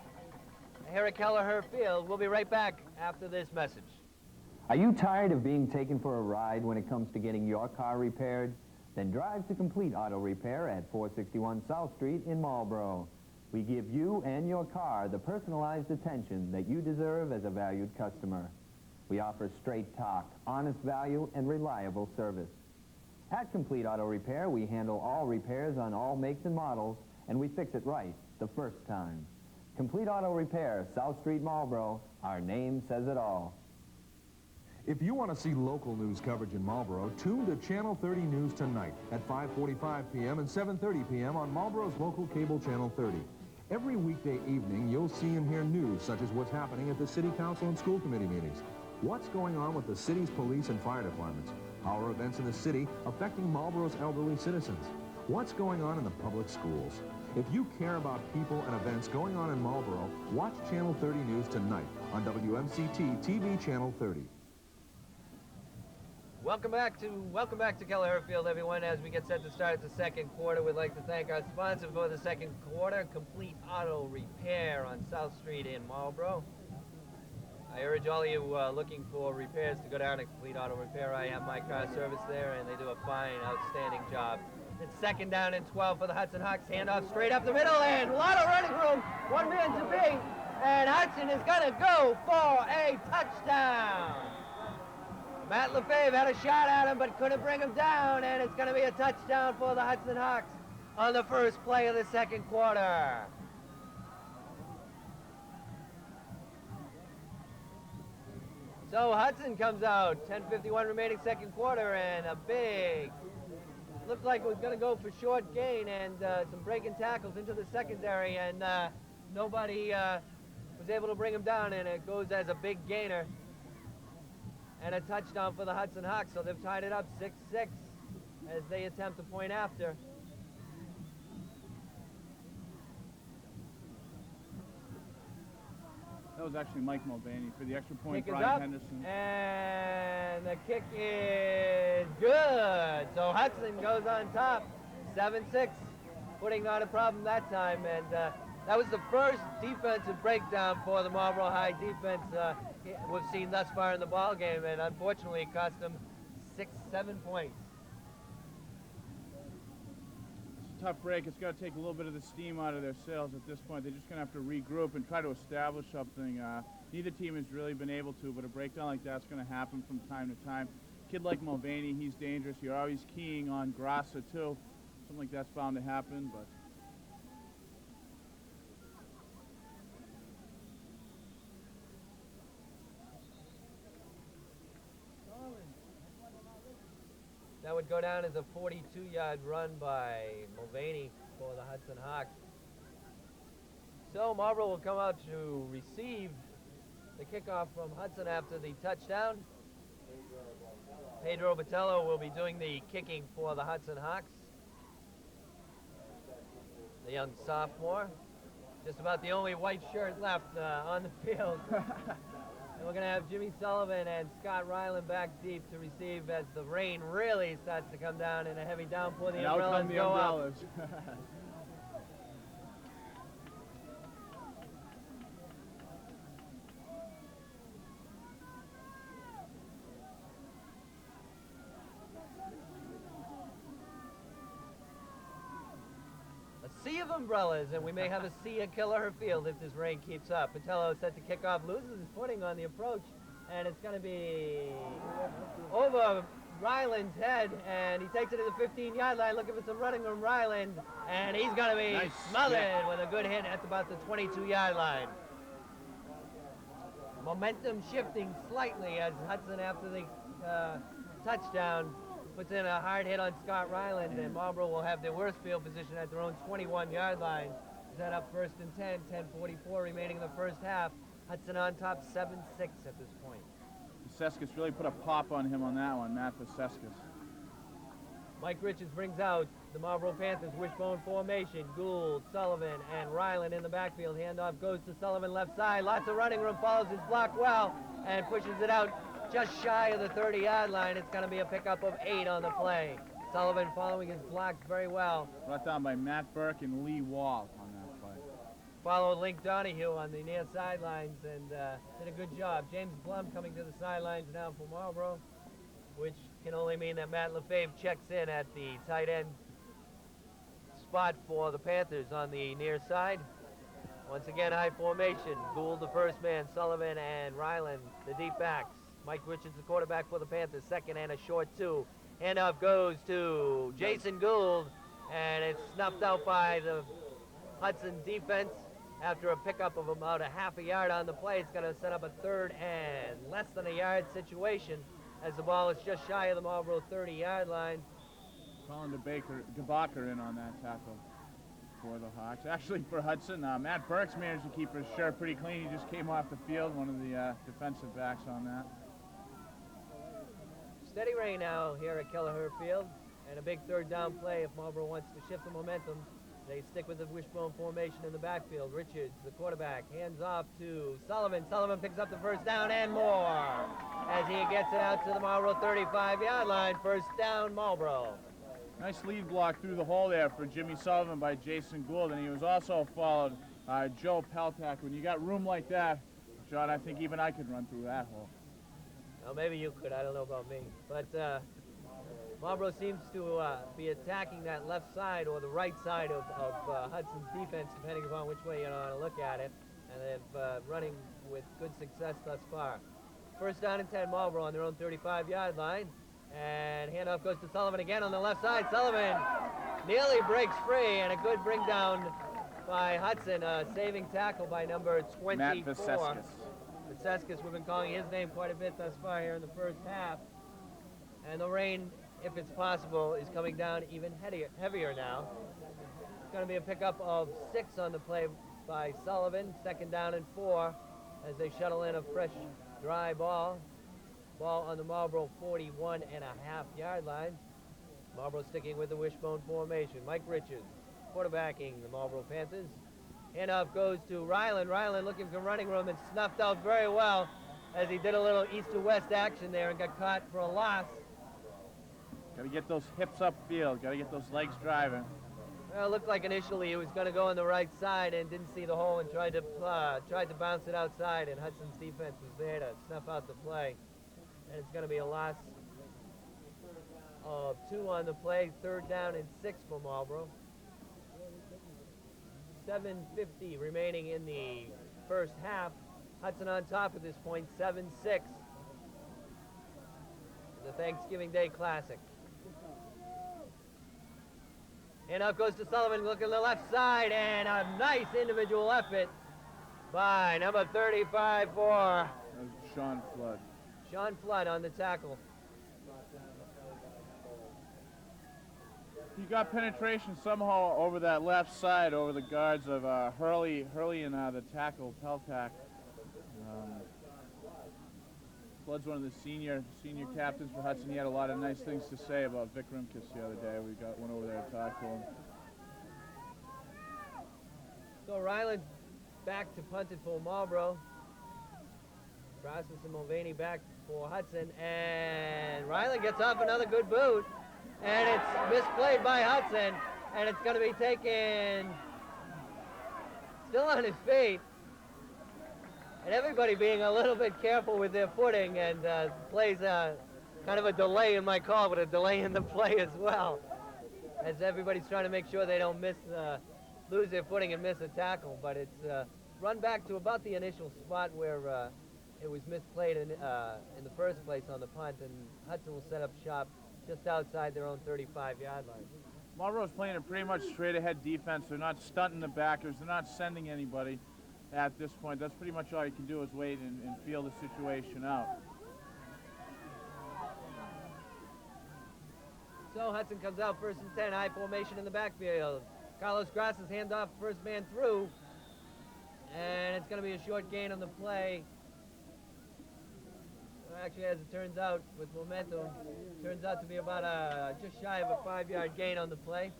here at Kelleher Field. We'll be right back after this message. Are you tired of being taken for a ride when it comes to getting your car repaired? Then drive to Complete Auto Repair at 461 South Street in Marlboro. We give you and your car the personalized attention that you deserve as a valued customer. We offer straight talk, honest value, and reliable service. At Complete Auto Repair, we handle all repairs on all makes and models, and we fix it right the first time. Complete Auto Repair, South Street, Marlboro. Our name says it all. If you want to see local news coverage in Marlboro, tune to Channel 30 News tonight at 5:45 p.m. and 7:30 p.m. on Marlboro's local cable Channel 30. Every weekday evening, you'll see and hear news such as what's happening at the City Council and school committee meetings. What's going on with the city's police and fire departments? How are events in the city affecting Marlboro's elderly citizens? What's going on in the public schools? If you care about people and events going on in Marlboro, watch Channel 30 News tonight on WMCT-TV Channel 30. Welcome back to Kelleher Field, everyone. As we get set to start the second quarter, we'd like to thank our sponsor for the second quarter, Complete Auto Repair on South Street in Marlboro. I urge all of you looking for repairs to go down to Complete Auto Repair. I have my car service there, and they do a fine, outstanding job. It's second down and 12 for the Hudson Hawks. Handoff straight up the middle, and a lot of running room. One man to beat, and Hudson is going to go for a touchdown. Matt Lefebvre had a shot at him, but couldn't bring him down, and it's going to be a touchdown for the Hudson Hawks on the first play of the second quarter. So Hudson comes out, 10:51 remaining second quarter, and a big, looked like it was going to go for short gain, and some breaking tackles into the secondary, and nobody was able to bring him down, and it goes as a big gainer. And a touchdown for the Hudson Hawks, so they've tied it up 6-6 as they attempt a point after. That was actually Mike Mulvaney for the extra point. Kick is Brian up, Henderson. and the kick is good. So Hudson goes on top, 7-6, putting not a problem that time. And that was the first defensive breakdown for the Marlboro High defense we've seen thus far in the ball game, and unfortunately it cost them 6-7 points. It's a tough break. It's got to take a little bit of the steam out of their sails at this point. They're just going to have to regroup and try to establish something. Neither team has really been able to, but a breakdown like that's going to happen from time to time. Kid like Mulvaney, he's dangerous. You're always keying on Grassa too. Something like that's bound to happen, but that would go down as a 42-yard run by Mulvaney for the Hudson Hawks. So Marlboro will come out to receive the kickoff from Hudson after the touchdown. Pedro Botello will be doing the kicking for the Hudson Hawks. The young sophomore. Just about the only white shirt left on the field. And we're going to have Jimmy Sullivan and Scott Ryland back deep to receive as the rain really starts to come down in a heavy downpour. The umbrellas go up. A sea of umbrellas, and we may have a sea at Kelleher Field if this rain keeps up. Botello set to kick off, loses his footing on the approach, and it's going to be over Ryland's head, and he takes it to the 15-yard line, looking for some running room. Ryland, and he's going to be smothered with a good hit at about the 22-yard line. Momentum shifting slightly as Hudson, after the touchdown, puts in a hard hit on Scott Ryland, and Marlboro will have their worst field position at their own 21-yard line. Set up first and 10, 10:44 remaining in the first half. Hudson on top, 7-6 at this point. Vasescus really put a pop on him on that one, Matt Vasescus. Mike Richards brings out the Marlboro Panthers wishbone formation. Gould, Sullivan, and Ryland in the backfield. Handoff goes to Sullivan left side. Lots of running room, follows his block well, and pushes it out just shy of the 30-yard line. It's going to be a pickup of 8 on the play. Sullivan following his blocks very well. Brought down by Matt Burke and Lee Wall on that play. Followed Link Donahue on the near sidelines and did a good job. James Blum coming to the sidelines now for Marlboro, which can only mean that Matt Lefebvre checks in at the tight end spot for the Panthers on the near side. Once again, high formation. Gould, the first man, Sullivan and Ryland, the deep backs. Mike Richards, the quarterback for the Panthers, second and a short 2. Handoff goes to Jason Gould, and it's snuffed out by the Hudson defense after a pickup of about a half a yard on the play. It's going to set up a 3rd and less than a yard situation as the ball is just shy of the Marlboro 30-yard line. Colin DeBacher in on that tackle for the Hawks. Actually, for Hudson, Matt Burks managed to keep his shirt pretty clean. He just came off the field, one of the defensive backs on that. Steady rain now here at Kelleher Field, and a big 3rd down play if Marlboro wants to shift the momentum. They stick with the wishbone formation in the backfield. Richards, the quarterback, hands off to Sullivan. Sullivan picks up the 1st down and more as he gets it out to the Marlboro 35-yard line. 1st down, Marlboro. Nice lead block through the hole there for Jimmy Sullivan by Jason Gould, and he was also followed Joe Peltak. When you got room like that, John, I think even I could run through that hole. Well, maybe you could. I don't know about me. But Marlboro seems to be attacking that left side or the right side of Hudson's defense, depending upon which way you want to look at it. And they're running with good success thus far. 1st down and 10, Marlboro on their own 35-yard line. And handoff goes to Sullivan again on the left side. Sullivan nearly breaks free, and a good bring down by Hudson. Saving tackle by number 24. Matt Vasescus. Vasescus, we've been calling his name quite a bit thus far here in the 1st half. And the rain, if it's possible, is coming down even heavier now. It's going to be a pickup of 6 on the play by Sullivan. 2nd down and 4 as they shuttle in a fresh, dry ball. Ball on the Marlboro 41.5-yard line. Marlboro sticking with the wishbone formation. Mike Richards quarterbacking the Marlboro Panthers. Handoff goes to Ryland. Ryland looking for running room and snuffed out very well as he did a little east to west action there and got caught for a loss. Got to get those hips upfield. Got to get those legs driving. Well, it looked like initially he was going to go on the right side and didn't see the hole and tried to bounce it outside, and Hudson's defense was there to snuff out the play. And it's going to be a loss of 2 on the play, 3rd down and 6 for Marlboro. 7:50 remaining in the 1st half. Hudson on top at this point, 7-6. The Thanksgiving Day Classic. And up goes to Sullivan, looking to the left side, and a nice individual effort by number 35 for That was Sean Flood. Sean Flood on the tackle. He got penetration somehow over that left side, over the guards of Hurley and the tackle, Peltak. Flood's one of the senior captains for Hudson. He had a lot of nice things to say about Vic Rimkus the other day. We went over there to talk to him. So Ryland back to punt it for Marlboro. Crosses and Mulvaney back for Hudson, and Ryland gets off another good boot, and it's misplayed by Hudson, and it's going to be taken still on his feet, and everybody being a little bit careful with their footing, and plays kind of a delay in my call, but a delay in the play as well, as everybody's trying to make sure they don't lose their footing and miss a tackle. But it's run back to about the initial spot where it was misplayed in the first place on the punt, and Hudson will set up shop just outside their own 35-yard line. Marlboro's playing a pretty much straight-ahead defense. They're not stunting the backers. They're not sending anybody at this point. That's pretty much all you can do is wait and feel the situation out. So Hudson comes out 1st and 10, high formation in the backfield. Carlos Grass's handoff, first man through, and it's going to be a short gain on the play. Actually, as it turns out, with momentum, turns out to be about just shy of a 5-yard gain on the play.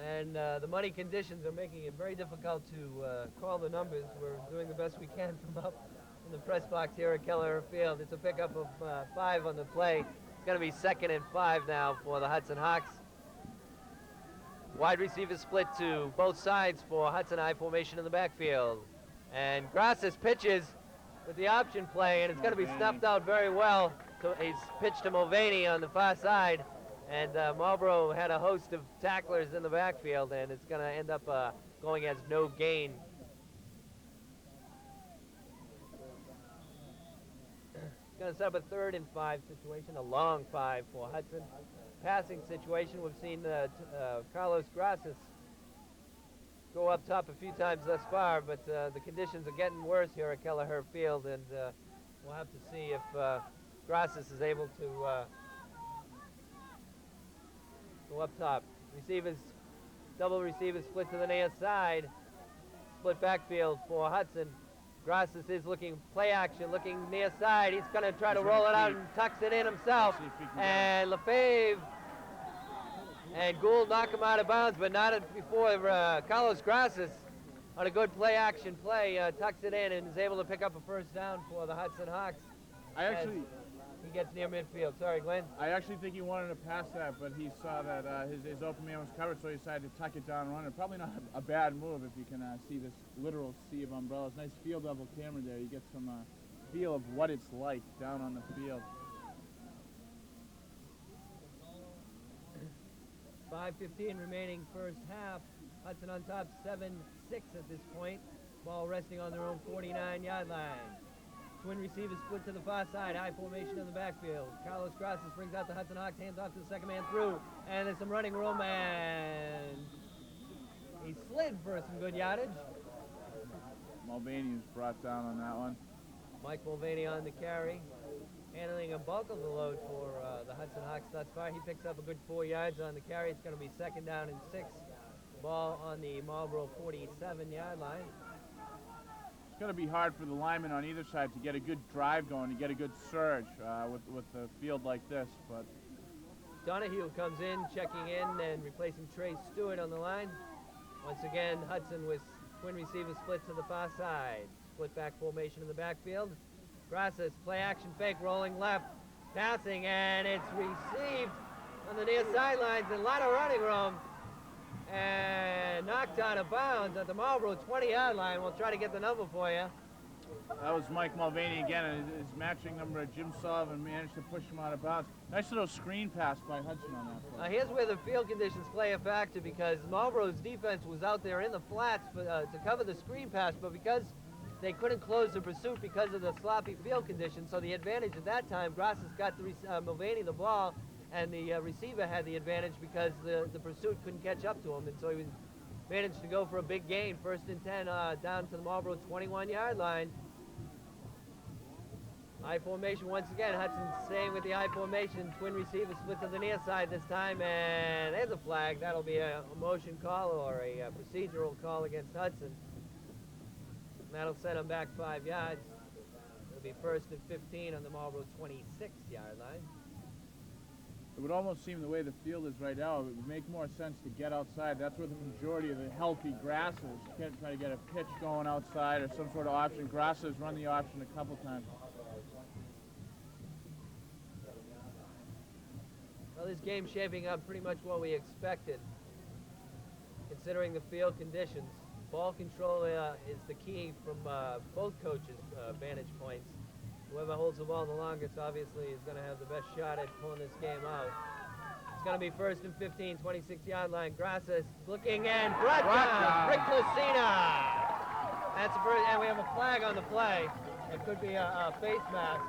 And the muddy conditions are making it very difficult to call the numbers. We're doing the best we can from up in the press box here at Kelleher Field. It's a pickup of 5 on the play. It's going to be 2nd and 5 now for the Hudson Hawks. Wide receiver split to both sides for Hudson, high formation in the backfield. And Grasses pitches with the option play, and it's going to be snuffed out very well. So he's pitched to Mulvaney on the far side, and Marlboro had a host of tacklers in the backfield, and it's going to end up going as no gain. going to set up a 3rd and 5 situation, a long 5 for Hudson. Passing situation, we've seen Carlos Gracias go up top a few times thus far, but the conditions are getting worse here at Kelleher Field, and we'll have to see if Gracias is able to go up top. Receivers, double receivers split to the near side. Split backfield for Hudson. Gracias is looking play action, looking near side. He's going to try to roll it out and tucks it in himself. And Lefebvre and Gould knock him out of bounds, but not before Carlos Gracias on a good play action play tucks it in and is able to pick up a 1st down for the Hudson Hawks. He gets near midfield. Sorry, Glenn. I actually think he wanted to pass that, but he saw that his open man was covered, so he decided to tuck it down and run it. Probably not a bad move if you can see this literal sea of umbrellas. Nice field level camera there. You get some feel of what it's like down on the field. 5:15 remaining 1st half. Hudson on top 7-6 at this point. Ball resting on their own 49-yard line. Twin receivers split to the far side, high formation in the backfield. Carlos Gracias brings out the Hudson Hawks, hands off to the 2nd man through, and there's some running room, and he slid for some good yardage. Mulvaney was brought down on that one. Mike Mulvaney on the carry, handling a bulk of the load for the Hudson Hawks thus far. He picks up a good 4 yards on the carry. It's going to be 2nd down and 6. Ball on the Marlboro 47-yard line. It's going to be hard for the linemen on either side to get a good drive going, to get a good surge with a field like this. But Donahue comes in, checking in, and replacing Trey Stewart on the line. Once again, Hudson with twin receivers split to the far side. Split back formation in the backfield. Gracias, play action fake, rolling left, passing, and it's received on the near sidelines. A lot of running room. And knocked out of bounds at the Marlboro 20-yard line. We'll try to get the number for you. That was Mike Mulvaney again, and his matching number, Jim Sullivan, managed to push him out of bounds. Nice little screen pass by Hudson on that play. Here's where the field conditions play a factor, because Marlboro's defense was out there in the flats to cover the screen pass, but because they couldn't close the pursuit because of the sloppy field conditions, so the advantage at that time, Gracias got Mulvaney the ball, and the receiver had the advantage because the pursuit couldn't catch up to him, and so he managed to go for a big gain. 1st and 10 down to the Marlboro 21-yard line. High formation once again. Hudson staying with the high formation. Twin receivers split to the near side this time, and there's a flag. That'll be a motion call or a procedural call against Hudson. And that'll set him back 5 yards. It'll be 1st and 15 on the Marlboro 26-yard line. It would almost seem the way the field is right now, it would make more sense to get outside. That's where the majority of the healthy grass is. You can't try to get a pitch going outside or some sort of option. Grass has run the option a couple times. Well, this game's shaping up pretty much what we expected, considering the field conditions. Ball control is the key from both coaches' vantage points. Whoever holds the ball the longest, obviously, is going to have the best shot at pulling this game out. It's going to be 1st and 15, 26-yard line. Gracias looking and brought down. Rick Lucina. That's the first, and we have a flag on the play. It could be a face mask.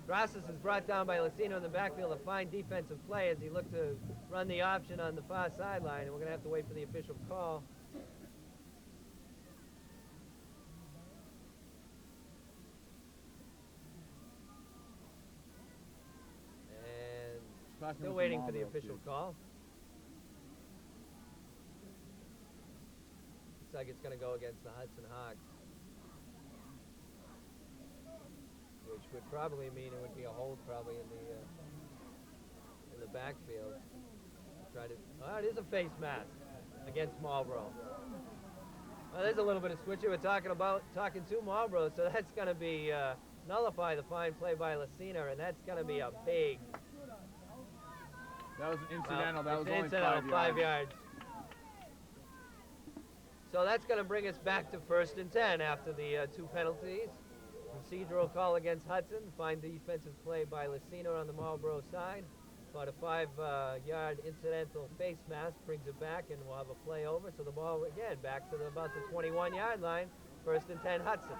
Gracias is brought down by Lucina in the backfield. A fine defensive play as he looked to run the option on the far sideline, and we're going to have to wait for the official call. Still waiting for the official call. Looks like it's going to go against the Hudson Hawks, which would probably mean it would be a hold probably in the backfield. Oh, it is a face mask against Marlboro. Well, there's a little bit of switcher. We're talking to Marlboro, so that's going to be nullify the fine play by Lucina, and that's going to be a big. That was an incidental. That was only incidental, 5 yards. 5 yards. So that's going to bring us back to 1st and 10 after the 2 penalties. Procedural call against Hudson. Fine defensive play by Lucina on the Marlboro side. About a 5-yard incidental face mask brings it back, and we'll have a play over. So the ball again back to about the 21-yard line. 1st and 10 Hudson.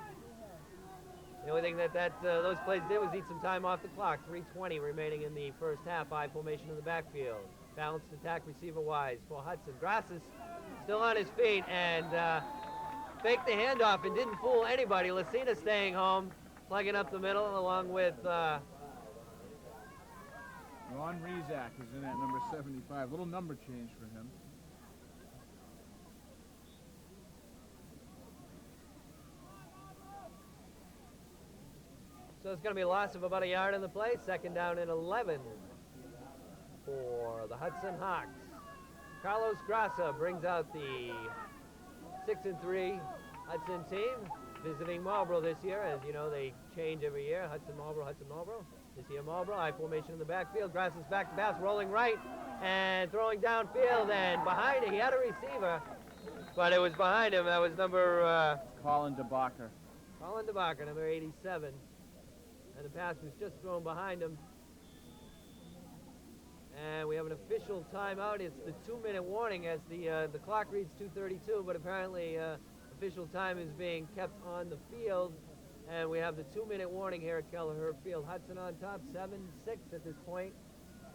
The only thing that those plays did was eat some time off the clock. 3:20 remaining in the first half. I formation in the backfield. Balanced attack receiver-wise for Hudson. Grasses still on his feet and faked the handoff and didn't fool anybody. Lucina staying home, plugging up the middle along with Ron Rezak is in at number 75. Little number change for him. So it's going to be a loss of about a yard in the play. Second down and 11 for the Hudson Hawks. Carlos Grassa brings out the 6-3 Hudson team, visiting Marlboro this year. As you know, they change every year. Hudson, Marlboro, Hudson, Marlboro. This year, Marlboro. I formation in the backfield. Grassa's back to pass, rolling right and throwing downfield. And behind it, he had a receiver, but it was behind him. That was number Colin DeBacher. Colin DeBacher, number 87. And the pass was just thrown behind him. And we have an official timeout. It's the 2-minute warning as the clock reads 2:32, but apparently official time is being kept on the field. And we have the 2-minute warning here at Kelleher Field. Hudson on top, 7-6 at this point.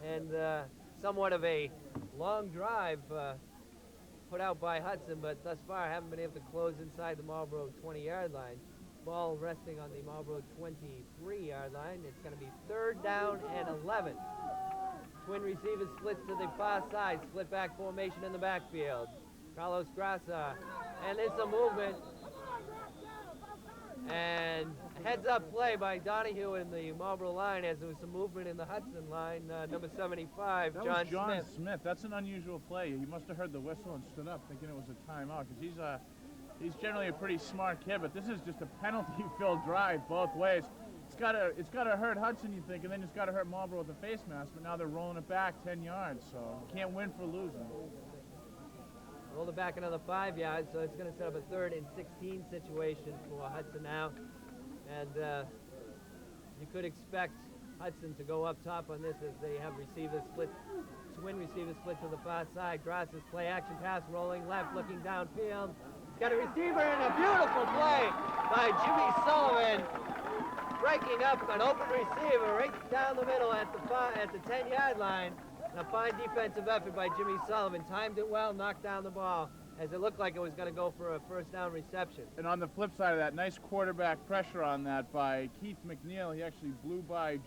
And somewhat of a long drive put out by Hudson, but thus far haven't been able to close inside the Marlboro 20-yard line. Ball resting on the Marlboro 23-yard line. It's going to be 3rd down and 11. Twin receivers split to the far side. Split back formation in the backfield. Carlos Grassa. And there's some movement. And heads-up play by Donahue in the Marlboro line as there was some movement in the Hudson line. Number 75, That John was John Smith. Smith. That's an unusual play. He must have heard the whistle and stood up thinking it was a timeout, because he's generally a pretty smart kid, but this is just a penalty-filled drive both ways. It's gotta hurt Hudson, you think, and then it's gotta hurt Marlboro with the face mask, but now they're rolling it back 10 yards, so you can't win for losing. Rolled it back another 5 yards, so it's going to set up a 3rd and 16 situation for Hudson now. And you could expect Hudson to go up top on this as they have receivers split, twin receivers split to the far side. Grasses play action pass, rolling left, looking downfield. Got a receiver and a beautiful play by Jimmy Sullivan, breaking up an open receiver right down the middle at the 10-yard line. And a fine defensive effort by Jimmy Sullivan. Timed it well, knocked down the ball as it looked like it was going to go for a 1st down reception. And on the flip side of that, nice quarterback pressure on that by Keith McNeil. He actually blew by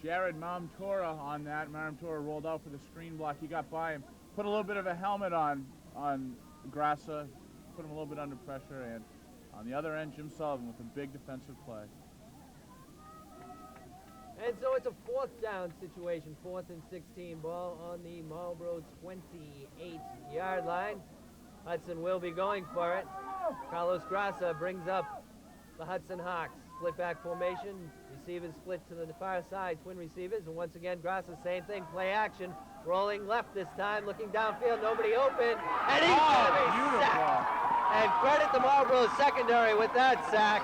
Jared Mamtora on that. Mamtora rolled out for the screen block. He got by him, put a little bit of a helmet on Grassa, put him a little bit under pressure, and on the other end, Jim Sullivan with a big defensive play. And so it's a 4th down situation, 4th and 16, ball on the Marlboro 28-yard line. Hudson will be going for it. Carlos Grassa brings up the Hudson Hawks. Split back formation, receivers split to the far side, twin receivers, and once again Grassa, same thing, play action, rolling left this time, looking downfield, nobody open, and he's going to be sacked. And credit the Marlboro secondary with that sack.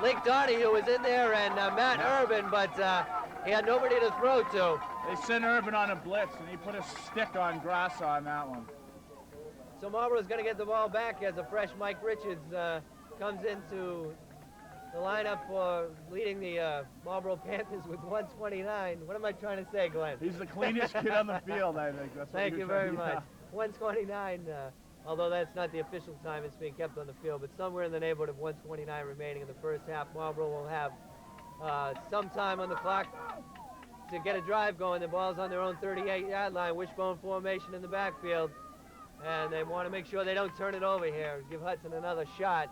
Link Donahue was in there and Matt Urban, but he had nobody to throw to. They sent Urban on a blitz, and he put a stick on Grassa on that one. So Marlboro's going to get the ball back as a fresh Mike Richards comes into the lineup for leading the Marlboro Panthers with 129. What am I trying to say, Glenn? He's the cleanest kid on the field, I think. That's what Thank you very much. Yeah. 129, although that's not the official time it's being kept on the field, but somewhere in the neighborhood of 129 remaining in the first half. Marlboro will have some time on the clock to get a drive going. The ball's on their own 38-yard line, wishbone formation in the backfield, and they want to make sure they don't turn it over here. Give Hudson another shot.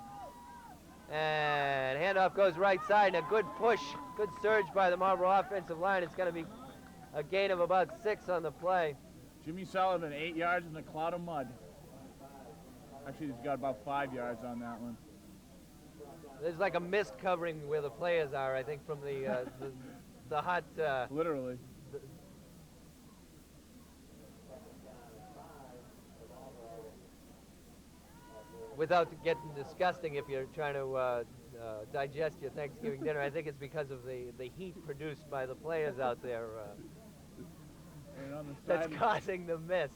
And handoff goes right side, and a good push, good surge by the Marlboro offensive line. It's going to be a gain of about 6 on the play. Jimmy Sullivan, 8 yards in a cloud of mud. Actually, he's got about 5 yards on that one. There's like a mist covering where the players are, I think, from the hot... Literally. Without getting disgusting, if you're trying to digest your Thanksgiving dinner, I think it's because of the heat produced by the players out there And on the that's causing the mist.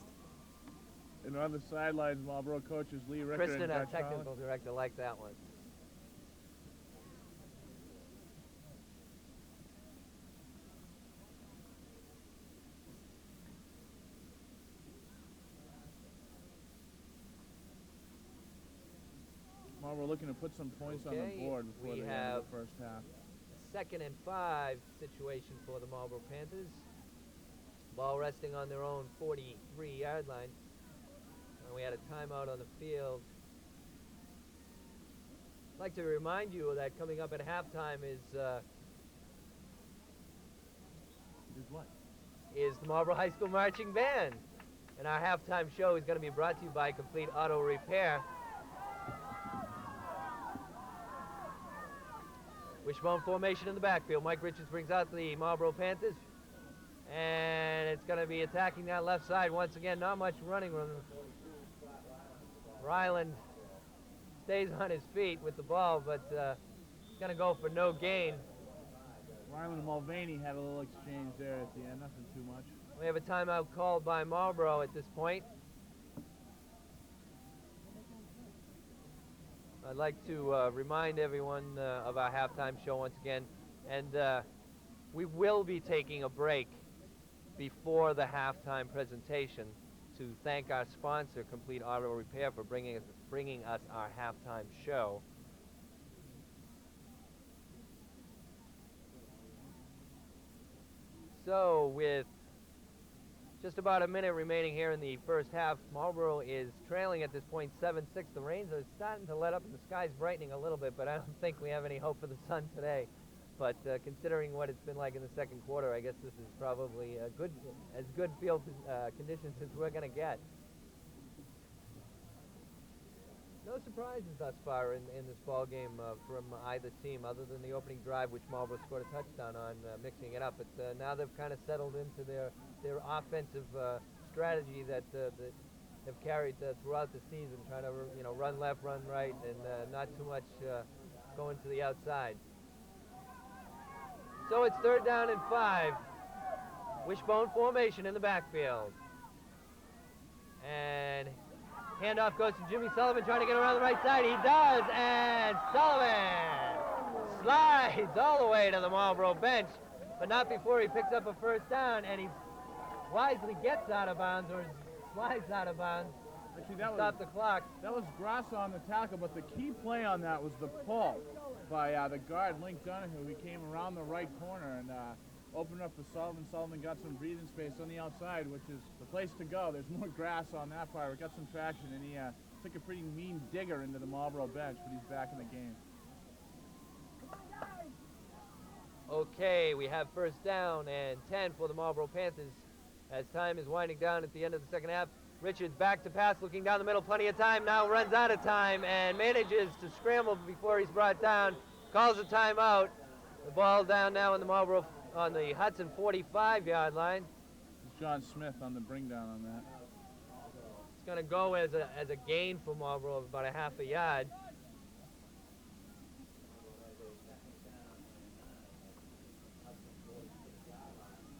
And on the sidelines, Marlboro coaches Lee Ricker Kristen, and our Dutch technical Holland. director, liked that one. looking to put some points on the Okay, board before we the end have of the first half. a 2nd and 5 situation for the Marlboro Panthers. Ball resting on their own 43-yard line. And we had a timeout on the field. I'd like to remind you that coming up at halftime is What? the Marlboro High School Marching Band. And our halftime show is going to be brought to you by Complete Auto Repair. Wishbone formation in the backfield. Mike Richards brings out the Marlboro Panthers. And it's going to be attacking that left side once again. Not much running room. Ryland stays on his feet with the ball, but he's going to go for no gain. Ryland and Mulvaney had a little exchange there at the end, nothing too much. We have a timeout called by Marlboro at this point. I'd like to remind everyone of our halftime show once again, and we will be taking a break before the halftime presentation to thank our sponsor, Complete Auto Repair, for bringing us our halftime show. So with just about a minute remaining here in the first half, Marlboro is trailing at this point 7-6. The rains are starting to let up and the sky's brightening a little bit, but I don't think we have any hope for the sun today. But considering what it's been like in the second quarter, I guess this is probably as good field conditions as we're going to get. No surprises thus far in this ball game from either team, other than the opening drive, which Marlboro scored a touchdown on, mixing it up. But now they've kind of settled into their offensive strategy that they've carried throughout the season, trying to run left, run right, and not too much going to the outside. So it's 3rd down and 5. Wishbone formation in the backfield. And handoff goes to Jimmy Sullivan, trying to get around the right side. He does, and Sullivan slides all the way to the Marlboro bench, but not before he picks up a 1st down, and he wisely gets out of bounds, or slides out of bounds. Actually, Stop the clock. That was Grasso on the tackle, but the key play on that was the pull by the guard, Link Donahue. He came around the right corner and opened up for Sullivan. Sullivan got some breathing space on the outside, which is the place to go. There's more grass on that part. We got some traction, and he took a pretty mean digger into the Marlboro bench, but he's back in the game. Okay, we have 1st down and 10 for the Marlboro Panthers as time is winding down at the end of the second half. Richards back to pass, looking down the middle, plenty of time, now runs out of time and manages to scramble before he's brought down, calls a timeout. The ball down now on the Hudson 45-yard line. John Smith on the bring down on that. It's going to go as a gain for Marlboro of about a half a yard.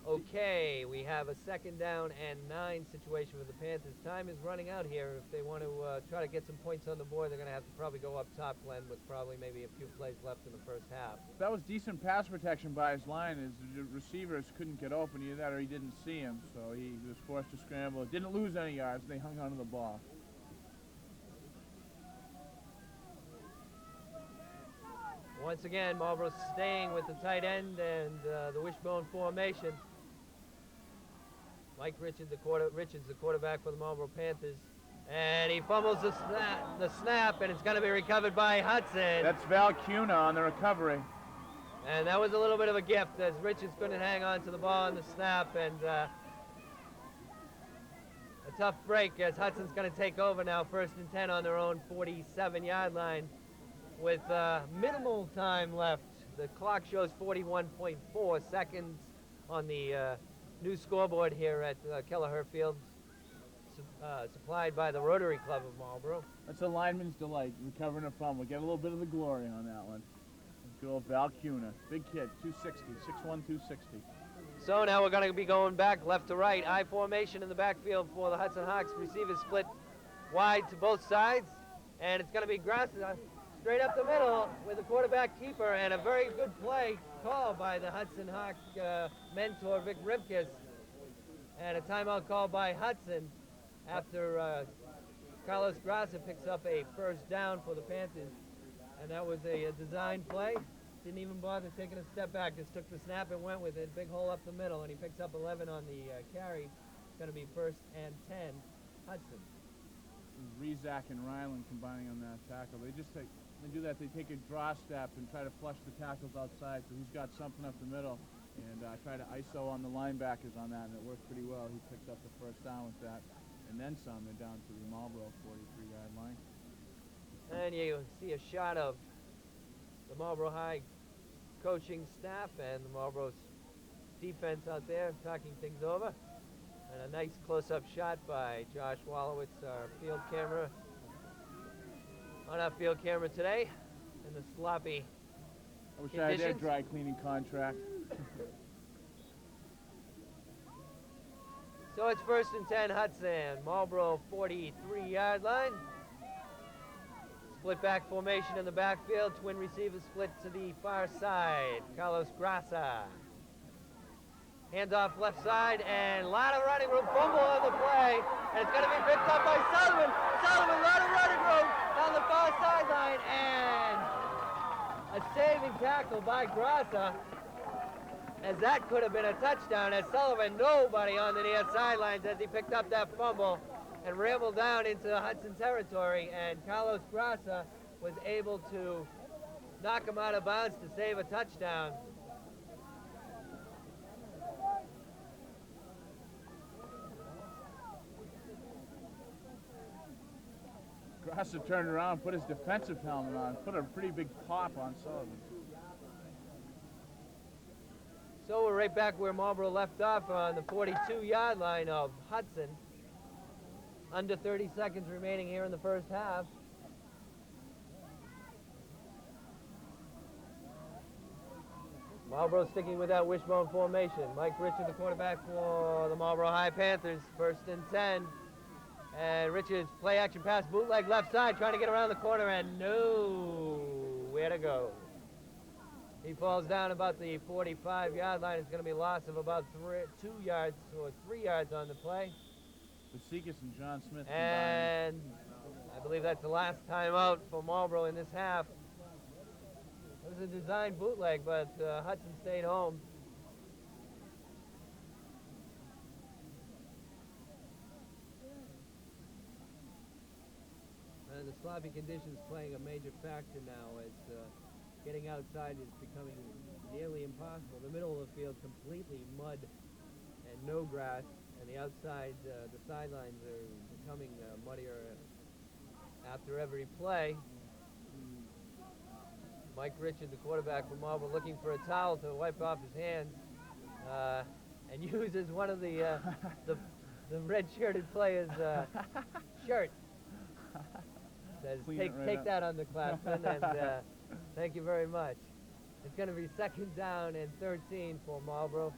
Okay, we have a 2nd down and 9 situation for the Panthers. Time is running out here. If they want to try to get some points on the board, they're going to have to probably go up top, Glenn, with probably maybe a few plays left in the first half. That was decent pass protection by his line. His receivers couldn't get open, either that or he didn't see him, so he was forced to scramble. Didn't lose any yards. They hung onto the ball. Once again, Marlboro staying with the tight end and the wishbone formation. Mike Richards, the quarterback for the Marlboro Panthers. And he fumbles the snap, and it's going to be recovered by Hudson. That's Val Cuna on the recovery. And that was a little bit of a gift, as Richards couldn't hang on to the ball on the snap, and a tough break as Hudson's going to take over now, 1st and 10 on their own 47-yard line with minimal time left. The clock shows 41.4 seconds on the new scoreboard here at Kelleher Field, supplied by the Rotary Club of Marlboro. That's a lineman's delight, recovering a fumble. Get a little bit of the glory on that one. Good old Val Cuna, big kid, 260, 6'1", 260. So now we're going to be going back left to right. I formation in the backfield for the Hudson Hawks. Receivers split wide to both sides, and it's going to be Grasso straight up the middle with the quarterback keeper, and a very good play called by the Hudson Hawk mentor, Vic Rimkus, and a timeout called by Hudson after Carlos Grasso picks up a 1st down for the Panthers. And that was a design play. Didn't even bother taking a step back. Just took the snap and went with it. Big hole up the middle, and he picks up 11 on the carry. It's going to be 1st and 10. Hudson. Rezak and Ryland combining on that tackle. They do that. They take a draw step and try to flush the tackles outside. So he's got something up the middle, and try to ISO on the linebackers on that, and it worked pretty well. He picked up the 1st down with that, and then some. They're down to the Marlboro 43-yard line. And you see a shot of the Marlboro High coaching staff and the Marlboro defense out there talking things over. And a nice close-up shot by Josh Wallowitz, our field camera, on our field camera today in the sloppy I wish I had their dry cleaning contract. So it's 1st and 10 Hudson, Marlboro 43-yard line. Split back formation in the backfield. Twin receivers split to the far side. Carlos Grassa. Handoff left side, and a lot of running room. Fumble on the play, and it's going to be picked up by Sullivan. Sullivan, a lot of running room down the far sideline, and a saving tackle by Grassa, as that could have been a touchdown, as Sullivan, nobody on the near sidelines as he picked up that fumble and rambled down into Hudson territory, and Carlos Grassa was able to knock him out of bounds to save a touchdown. Grassa turned around, put his defensive helmet on, put a pretty big pop on Sullivan. So we're right back where Marlboro left off on the 42-yard line of Hudson. Under 30 seconds remaining here in the 1st half. Marlboro sticking with that wishbone formation. Mike Richard, the quarterback for the Marlboro High Panthers. 1st and 10. And Richards play action pass, bootleg left side, trying to get around the corner, and nowhere to go. He falls down about the 45-yard line. It's going to be a loss of about 2 yards or 3 yards on the play. Vasikas and John Smith combined. And I believe that's the last time out for Marlboro in this half. It was a design bootleg, but Hudson stayed home. And the sloppy conditions playing a major factor now as getting outside is becoming nearly impossible. The middle of the field completely mud and no grass, and the outside, the sidelines are becoming muddier after every play. Mike Richard, the quarterback for Marlboro, looking for a towel to wipe off his hands, and uses one of the red-shirted players' shirt. Says, take that, underclassmen, and thank you very much. It's going to be 2nd down and 13 for Marlboro.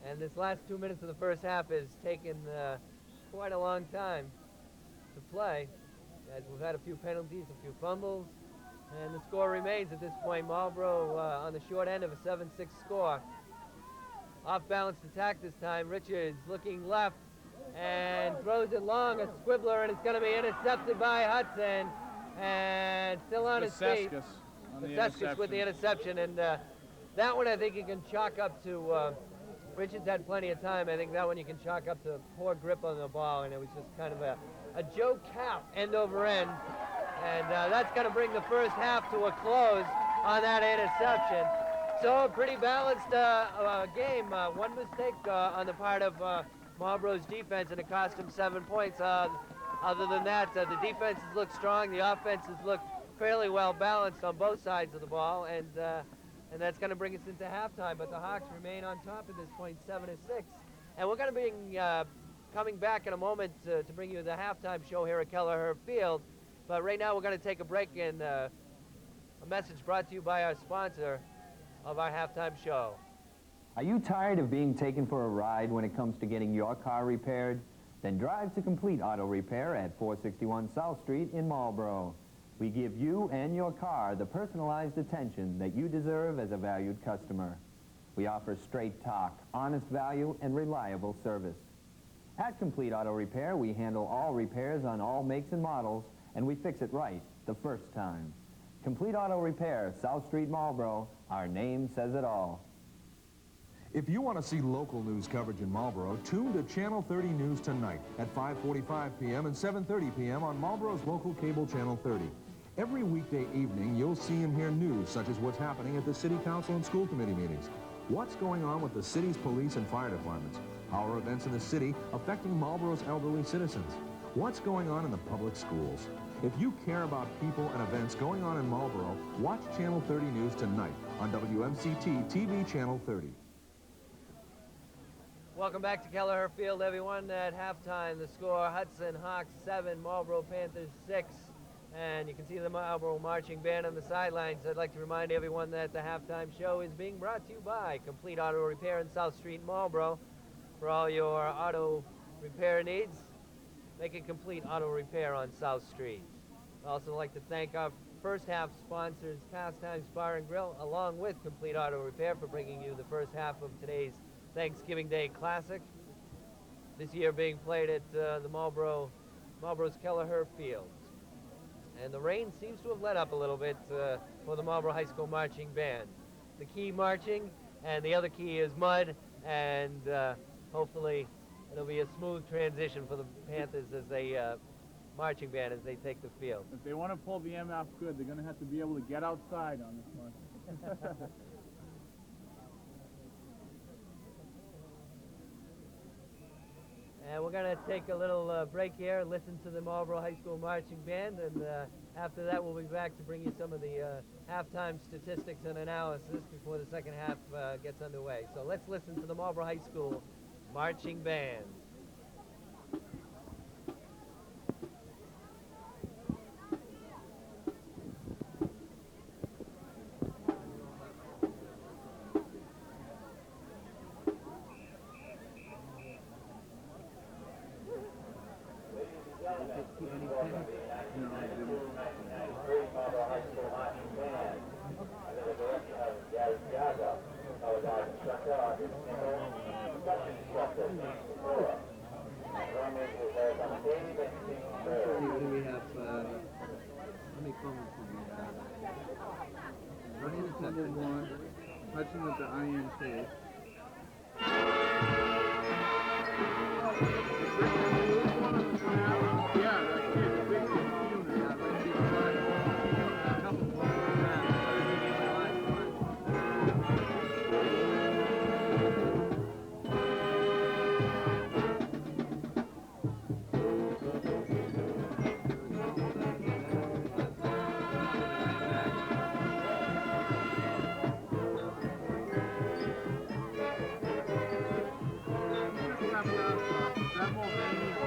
And this last 2 minutes of the 1st half has taken quite a long time to play, as we've had a few penalties, a few fumbles, and the score remains at this point. Marlboro on the short end of a 7-6 score. Off-balance attack this time. Richards looking left and throws it long, a squibbler, and it's going to be intercepted by Hudson, and still on his feet. Vasescus with the interception, and that one I think you can chalk up to Richards had plenty of time. I think that one you can chalk up to poor grip on the ball, and it was just kind of a Joe Cap end over end, and that's going to bring the 1st half to a close on that interception. So a pretty balanced game. One mistake on the part of Marlboro's defense, and it cost him 7 points. Other than that, the defenses look strong. The offenses look fairly well balanced on both sides of the ball, and that's going to bring us into halftime. But the Hawks remain on top at this point, 7-6. And we're going to be coming back in a moment to bring you the halftime show here at Kelleher Field. But right now we're going to take a break, and a message brought to you by our sponsor of our halftime show. Are you tired of being taken for a ride when it comes to getting your car repaired? Then drive to Complete Auto Repair at 461 South Street in Marlboro. We give you and your car the personalized attention that you deserve as a valued customer. We offer straight talk, honest value, and reliable service. At Complete Auto Repair, we handle all repairs on all makes and models, and we fix it right the first time. Complete Auto Repair, South Street, Marlboro. Our name says it all. If you want to see local news coverage in Marlboro, tune to Channel 30 News tonight at 5:45 p.m. and 7:30 p.m. on Marlboro's local cable Channel 30. Every weekday evening, you'll see and hear news such as what's happening at the City Council and School Committee meetings. What's going on with the city's police and fire departments? How are events in the city affecting Marlboro's elderly citizens? What's going on in the public schools? If you care about people and events going on in Marlboro, watch Channel 30 News tonight on WMCT-TV Channel 30. Welcome back to Kelleher Field, everyone. At halftime, the score, Hudson Hawks 7, Marlboro Panthers 6. And you can see the Marlboro Marching Band on the sidelines. I'd like to remind everyone that the halftime show is being brought to you by Complete Auto Repair in South Street, Marlboro. For all your auto repair needs, make it Complete Auto Repair on South Street. I'd also like to thank our first half sponsors, Pastimes Bar and Grill, along with Complete Auto Repair, for bringing you the first half of today's Thanksgiving Day Classic. This year being played at the Marlboro's Kelleher Field. And the rain seems to have let up a little bit for the Marlboro High School Marching Band. The key marching, and the other key is mud, and hopefully it'll be a smooth transition for the Panthers as they marching band as they take the field. If they want to pull the MF good, they're going to have to be able to get outside on this one. And we're going to take a little break here and listen to the Marlboro High School Marching Band, and after that we'll be back to bring you some of the halftime statistics and analysis before the second half gets underway. So let's listen to the Marlboro High School Marching Band. Number 1, Hudson with the INT. That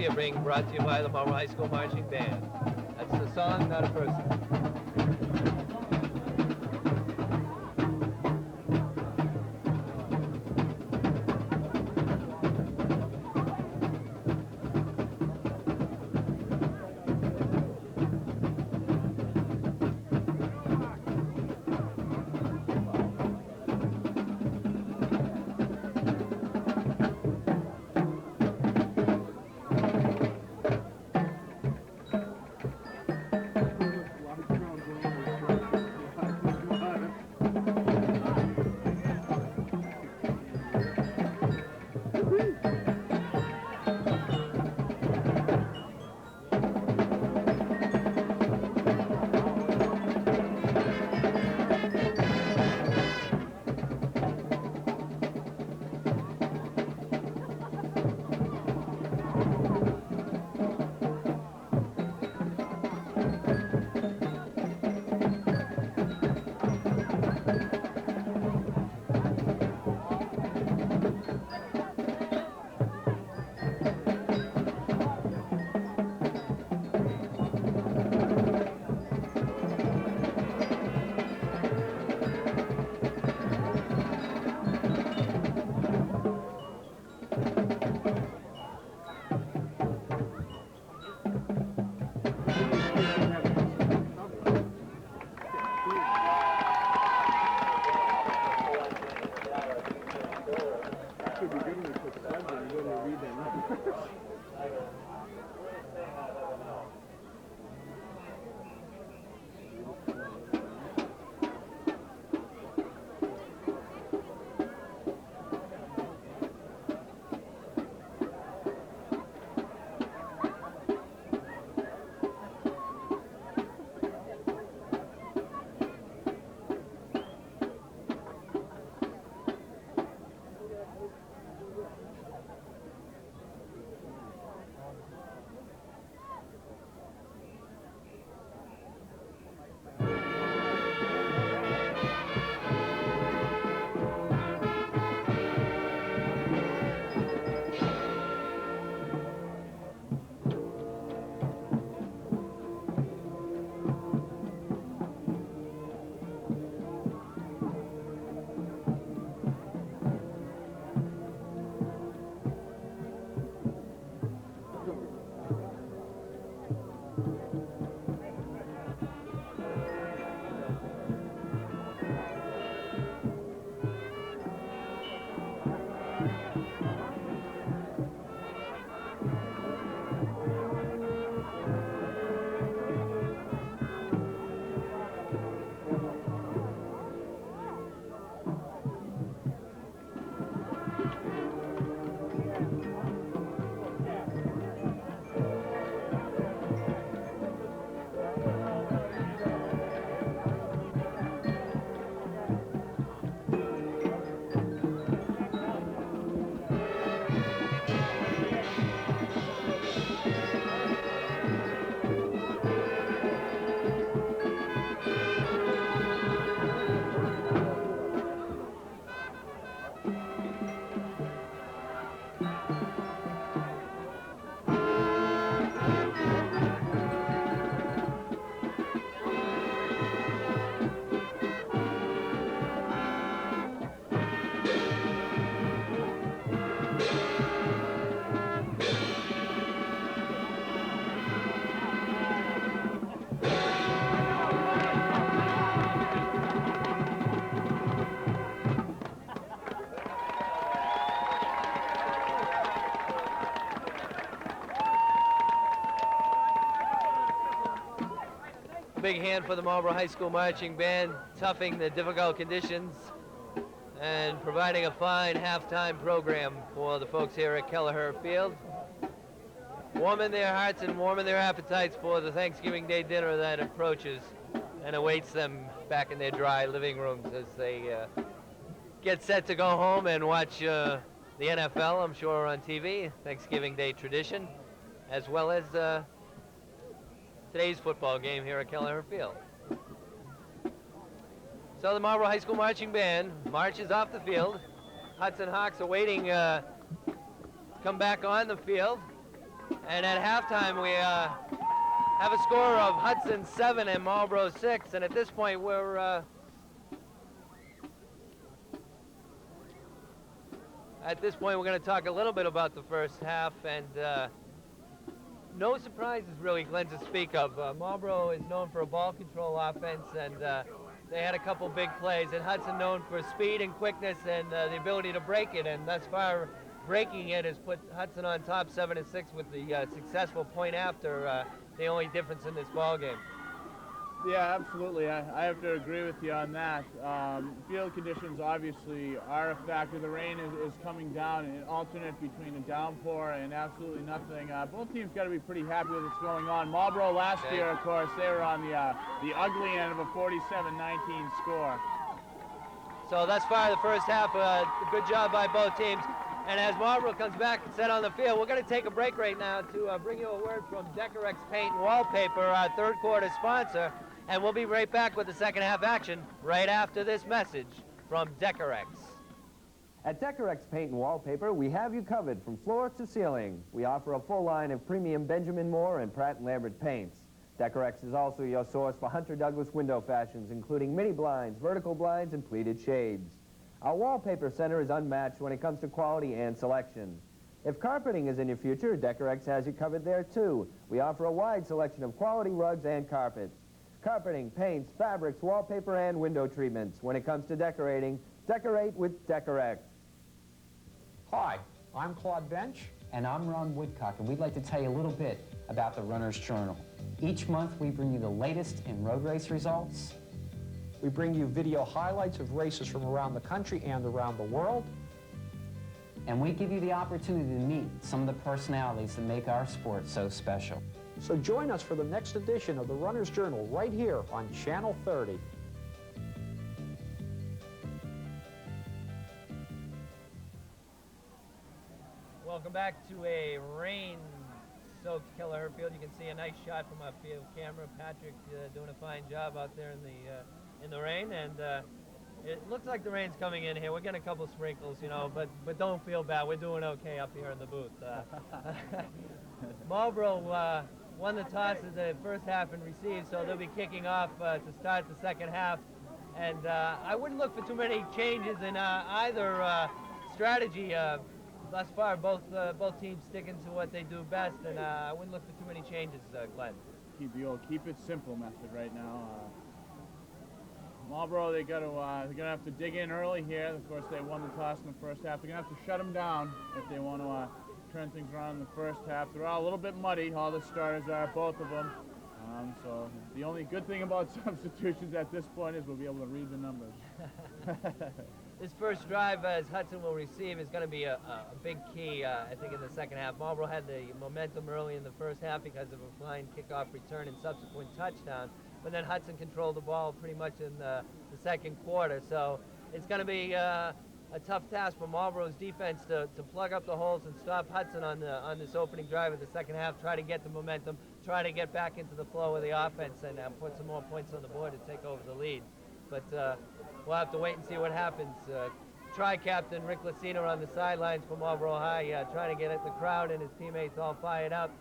We are being brought to you by the Marlboro High School Marching Band. That's the song, not a person. Big hand for the Marlboro High School Marching Band, toughing the difficult conditions and providing a fine halftime program for the folks here at Kelleher Field. Warming their hearts and warming their appetites for the Thanksgiving Day dinner that approaches and awaits them back in their dry living rooms as they get set to go home and watch the NFL, I'm sure, on TV, Thanksgiving Day tradition, as well as today's football game here at Kelleher Field. So the Marlboro High School Marching Band marches off the field. Hudson Hawks are waiting to come back on the field. And at halftime, we have a score of Hudson 7 and Marlboro 6. And at this point, we're going to talk a little bit about the first half, and no surprises really, Glenn, to speak of. Marlboro is known for a ball control offense, and they had a couple big plays, and Hudson known for speed and quickness and the ability to break it, and thus far breaking it has put Hudson on top 7-6 with the successful point after, the only difference in this ball game. Yeah, absolutely. I have to agree with you on that. Field conditions obviously are a factor. The rain is coming down, an alternate between a downpour and absolutely nothing. Both teams got to be pretty happy with what's going on. Marlboro last year, of course, they were on the ugly end of a 47-19 score. So thus far, the first half, good job by both teams. And as Marlboro comes back and set on the field, we're going to take a break right now to bring you a word from Decorex Paint and Wallpaper, our third quarter sponsor. And we'll be right back with the second half action right after this message from Decorex. At Decorex Paint and Wallpaper, we have you covered from floor to ceiling. We offer a full line of premium Benjamin Moore and Pratt & Lambert paints. Decorex is also your source for Hunter Douglas window fashions, including mini blinds, vertical blinds, and pleated shades. Our wallpaper center is unmatched when it comes to quality and selection. If carpeting is in your future, Decorex has you covered there too. We offer a wide selection of quality rugs and carpets. Carpeting, paints, fabrics, wallpaper, and window treatments. When it comes to decorating, decorate with Decorex. Hi, I'm Claude Bench. And I'm Ron Woodcock, and we'd like to tell you a little bit about the Runner's Journal. Each month, we bring you the latest in road race results. We bring you video highlights of races from around the country and around the world. And we give you the opportunity to meet some of the personalities that make our sport so special. So join us for the next edition of the Runner's Journal right here on Channel 30. Welcome back to a rain-soaked Keller Field. You can see a nice shot from our field camera. Patrick doing a fine job out there in the rain, and it looks like the rain's coming in here. We're getting a couple sprinkles, you know, but don't feel bad. We're doing okay up here in the booth. Marlboro won the toss in the first half and received, so they'll be kicking off to start the second half. And I wouldn't look for too many changes in either strategy. Thus far, both teams sticking to what they do best, and I wouldn't look for too many changes, Glenn. Keep the old keep it simple method right now. Marlboro, they're gonna have to dig in early here. Of course, they won the toss in the first half. They're gonna have to shut them down if they want to turn things around in the first half. They're all a little bit muddy. All the starters are, both of them. So the only good thing about substitutions at this point is we'll be able to read the numbers. This first drive, as Hudson will receive, is going to be a big key, I think, in the second half. Marlboro had the momentum early in the first half because of a flying kickoff return and subsequent touchdown. But then Hudson controlled the ball pretty much in the second quarter. So it's going to be a tough task for Marlboro's defense to plug up the holes and stop Hudson on this opening drive of the second half, try to get the momentum, try to get back into the flow of the offense and put some more points on the board to take over the lead. But we'll have to wait and see what happens. Tri-captain Rick Lucina on the sidelines for Marlboro High, trying to get at the crowd and his teammates all fired up.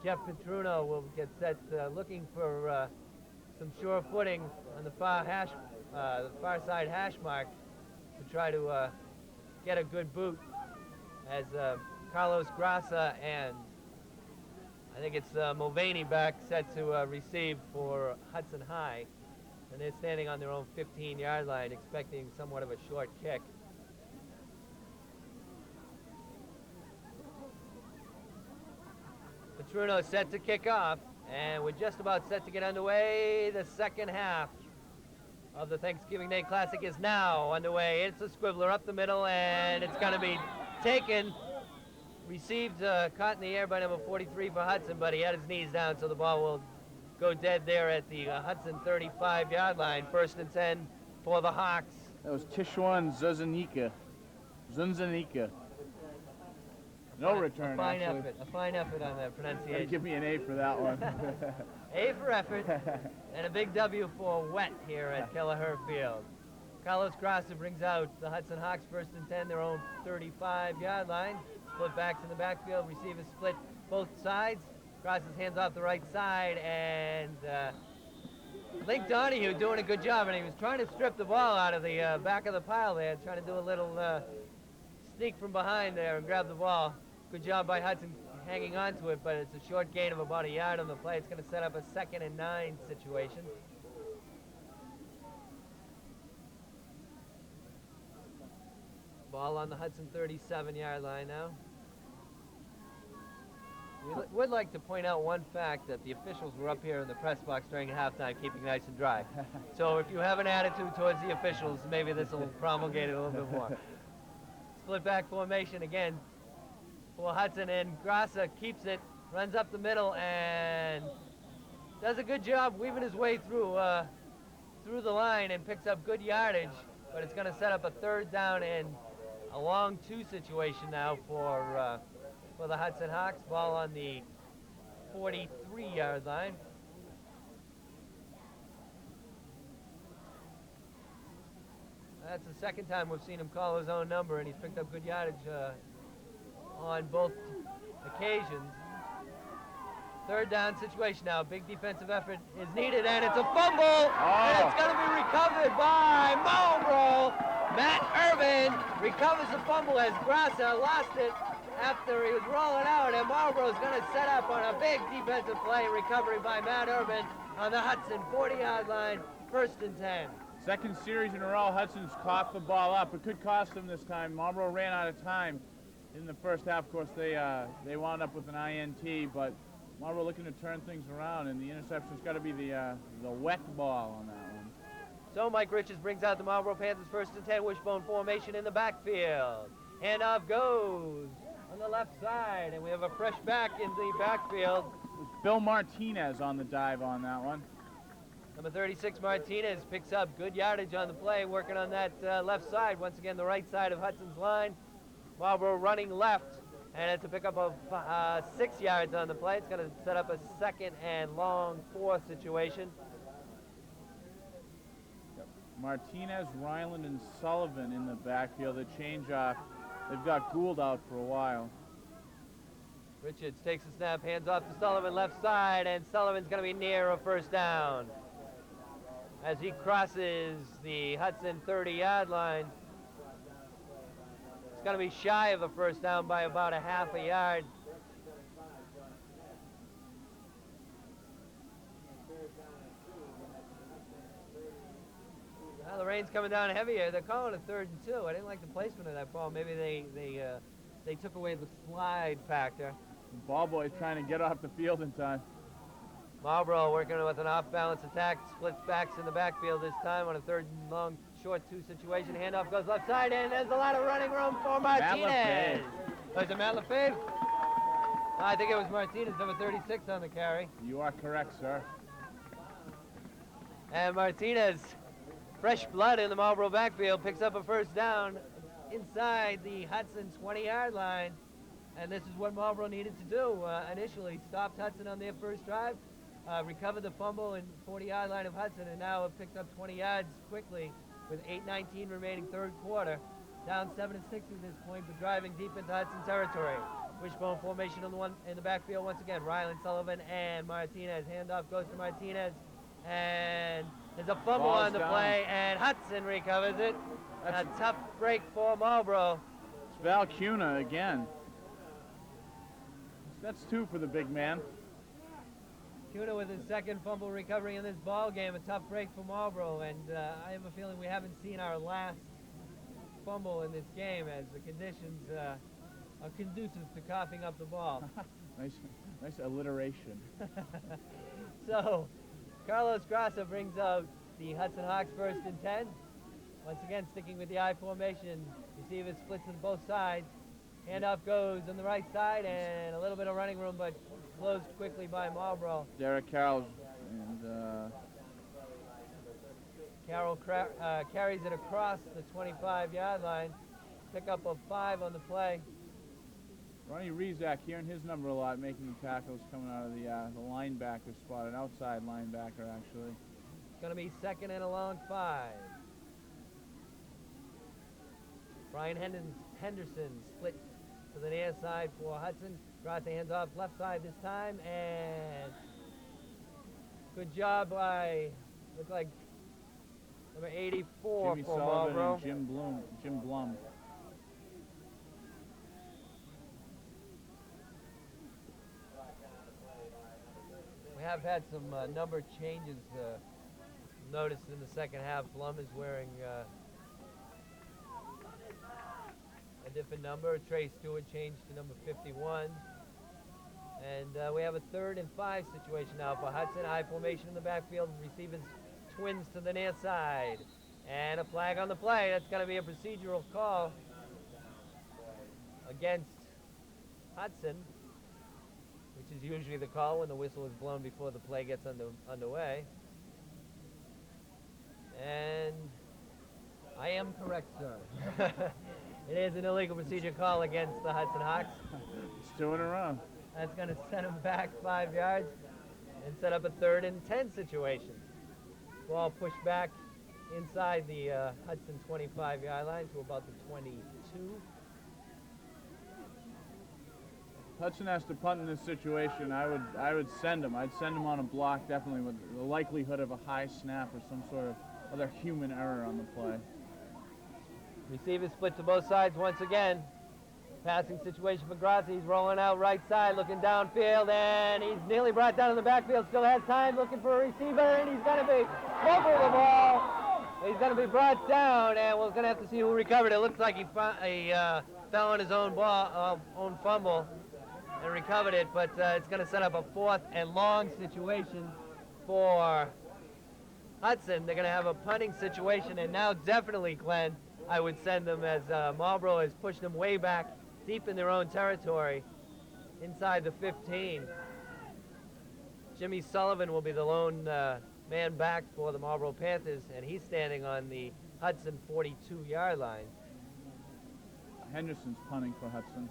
Jeff Petruno will get set looking for some sure footing on the far side hash mark to try to get a good boot as Carlos Grassa and I think it's Mulvaney back set to receive for Hudson High. And they're standing on their own 15-yard line expecting somewhat of a short kick. Petruno set to kick off, and we're just about set to get underway. The second half of the Thanksgiving Day Classic is now underway. It's a squibbler up the middle, and it's going to be taken, received, caught in the air by number 43 for Hudson, but he had his knees down, so the ball will go dead there at the Hudson 35-yard line. First and 10 for the Hawks. That was Tishwan Zunzanika. No return, actually. A fine effort on that pronunciation. Give me an A for that one. A for effort, and a big W for wet here at Kelleher Field. Carlos Grassa brings out the Hudson Hawks first and 10, their own 35-yard line. Split backs in the backfield, receivers split. both sides. Crosses hands off the right side, and I think Donahue doing a good job, and he was trying to strip the ball out of the back of the pile there, trying to do a little sneak from behind there and grab the ball. Good job by Hudson hanging on to it, but it's a short gain of about a yard on the play. It's going to set up a 2nd and 9 situation. Ball on the Hudson 37-yard line now. We would like to point out one fact, that the officials were up here in the press box during halftime keeping nice and dry. So if you have an attitude towards the officials, maybe this will promulgate it a little bit more. Split back formation again for Hudson, and Grassa keeps it, runs up the middle, and does a good job weaving his way through the line and picks up good yardage, but it's going to set up a 3rd down and a long 2 situation now for the Hudson Hawks. Ball on the 43-yard line. That's the 2nd time we've seen him call his own number, and he's picked up good yardage on both occasions. 3rd down situation now. Big defensive effort is needed, and it's a fumble, and it's going to be recovered by Marlboro. Matt Irvin recovers the fumble as Grassa lost it after he was rolling out, and Marlboro's going to set up on a big defensive play. Recovery by Matt Irvin on the Hudson 40-yard line, 1st and 10. 2nd series in a row, Hudson's coughed the ball up. It could cost them this time. Marlboro ran out of time in the first half. Of course, they wound up with an INT, but Marlboro looking to turn things around, and the interception's got to be the wet ball on that one. So Mike Richards brings out the Marlboro Panthers 1st and 10 wishbone formation in the backfield. Handoff goes on the left side, and we have a fresh back in the backfield. It was Bill Martinez on the dive on that one. Number 36, Martinez, picks up good yardage on the play, working on that left side. Once again, the right side of Hudson's line. Marlboro running left, and it's a pickup of 6 yards on the play. It's going to set up a 2nd and long 4 situation. Martinez, Ryland, and Sullivan in the backfield. The change-off. They've got Gould out for a while. Richards takes the snap, hands off to Sullivan, left side, and Sullivan's going to be near a 1st down as he crosses the Hudson 30-yard line. It's going to be shy of a 1st down by about a half a yard. Now the rain's coming down heavier. They're calling it 3rd and 2. I didn't like the placement of that ball. Maybe they took away the slide factor. The ball boy's trying to get off the field in time. Marlboro working with an off-balance attack, splits backs in the backfield this time on a 3rd and long, short 2 situation. Handoff goes left side, and there's a lot of running room for Martinez. Was it Matt Lefebvre? I think it was Martinez, number 36 on the carry. You are correct, sir. And Martinez, fresh blood in the Marlboro backfield, picks up a 1st down inside the Hudson 20-yard line. And this is what Marlboro needed to do initially. Stopped Hudson on their 1st drive, recovered the fumble in 40-yard line of Hudson, and now have picked up 20 yards quickly with 8:19 remaining 3rd quarter. Down 7-6 at this point, but driving deep into Hudson territory. Wishbone formation in the backfield once again. Ryland, Sullivan, and Martinez. Handoff goes to Martinez, and there's a fumble on the play, and Hudson recovers it. A tough break for Marlboro. It's Val Cuna again. That's 2 for the big man. Cuna with his 2nd fumble recovery in this ball game. A tough break for Marlboro, and I have a feeling we haven't seen our last fumble in this game as the conditions are conducive to coughing up the ball. nice alliteration. So, Carlos Grassa brings out the Hudson Hawks 1st and 10. Once again, sticking with the I formation. Receiver splits on both sides. Handoff goes on the right side, and a little bit of running room, but closed quickly by Marlboro. Derek Carroll and Carroll carries it across the 25-yard line. Pickup of 5 on the play. Ronnie Rezak hearing his number a lot, making the tackles coming out of the linebacker spot, an outside linebacker actually. It's going to be 2nd and a long 5. Brian Henderson split to the near side for Hudson. Grassi hands off left side this time, and good job by, look like, number 84 Jimmy for Sullivan Marlboro. and Jim Blum. We have had some number changes noticed in the second half. Blum is wearing a different number. Trey Stewart changed to number 51. And we have a 3rd and 5 situation now for Hudson. High formation in the backfield. Receivers twins to the near side. And a flag on the play. That's going to be a procedural call against Hudson, which is usually the call when the whistle is blown before the play gets underway. And I am correct, sir. It is an illegal procedure call against the Hudson Hawks. He's doing it wrong. That's going to send him back 5 yards and set up a 3rd and 10 situation. Ball pushed back inside the Hudson 25-yard line to about the 22. Hudson has to punt in this situation. I would send him. I'd send him on a block, definitely, with the likelihood of a high snap or some sort of other human error on the play. Receiver split to both sides once again. Passing situation for Grassi. He's rolling out right side, looking downfield, and he's nearly brought down in the backfield. Still has time, looking for a receiver, and he's going to be over the ball. He's going to be brought down, and we're going to have to see who recovered it. It looks like he fell on his own own fumble and recovered it, but it's going to set up a 4th and long situation for Hudson. They're going to have a punting situation, and now definitely, Glenn, I would send them, as Marlboro has pushed them way back deep in their own territory inside the 15. Jimmy Sullivan will be the lone man back for the Marlboro Panthers, and he's standing on the Hudson 42-yard line. Henderson's punting for Hudson.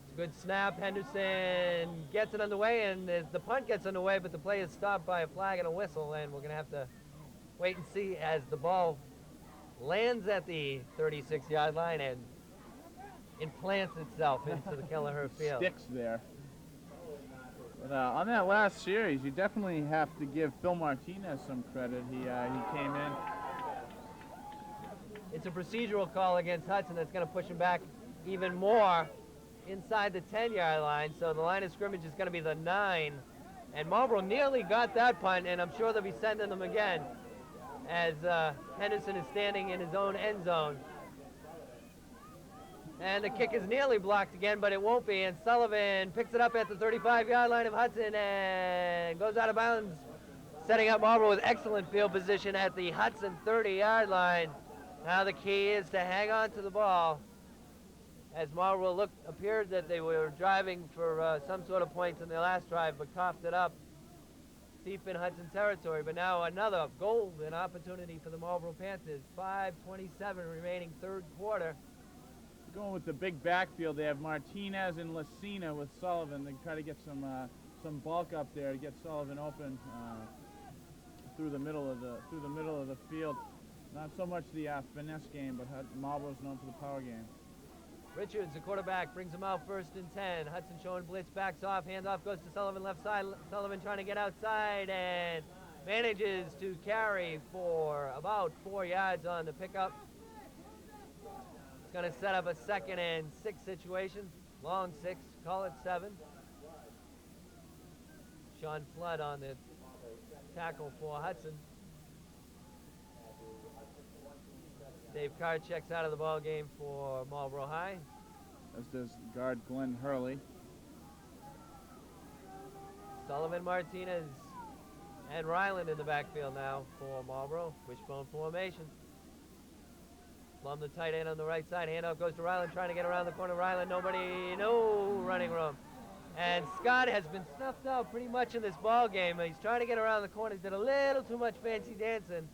It's a good snap. Henderson gets it underway, and the punt gets underway, but the play is stopped by a flag and a whistle, and we're going to have to wait and see as the ball lands at the 36-yard line and implants itself into the Kelleher field. Sticks there. But on that last series, you definitely have to give Phil Martinez some credit. He came in. It's a procedural call against Hudson that's going to push him back even more inside the 10-yard line. So the line of scrimmage is going to be the 9. And Marlboro nearly got that punt, and I'm sure they'll be sending them again as Henderson is standing in his own end zone. And the kick is nearly blocked again, but it won't be. And Sullivan picks it up at the 35-yard line of Hudson and goes out of bounds, setting up Marlboro with excellent field position at the Hudson 30-yard line. Now the key is to hang on to the ball, as Marlboro appeared that they were driving for some sort of points in their last drive, but coughed it up deep in Hudson territory. But now another golden opportunity for the Marlboro Panthers. 5:27 remaining third quarter. Going with the big backfield, they have Martinez and Lacina with Sullivan. They try to get some bulk up there to get Sullivan open through the middle of the field. Not so much the finesse game, but Marlboro's known for the power game. Richards, the quarterback, brings him out 1st and 10. Hudson showing blitz, backs off, handoff goes to Sullivan left side. Sullivan trying to get outside and manages to carry for about 4 yards on the pickup. It's going to set up a 2nd and 6 situation. Long 6, call it 7. Sean Flood on the tackle for Hudson. Dave Carr checks out of the ball game for Marlboro High. As does guard Glenn Hurley. Sullivan, Martinez, and Ryland in the backfield now for Marlboro. Wishbone formation. Plum the tight end on the right side. Handoff goes to Ryland, trying to get around the corner. Ryland, no running room. And Scott has been snuffed out pretty much in this ball game. He's trying to get around the corner. He's did a little too much fancy dancing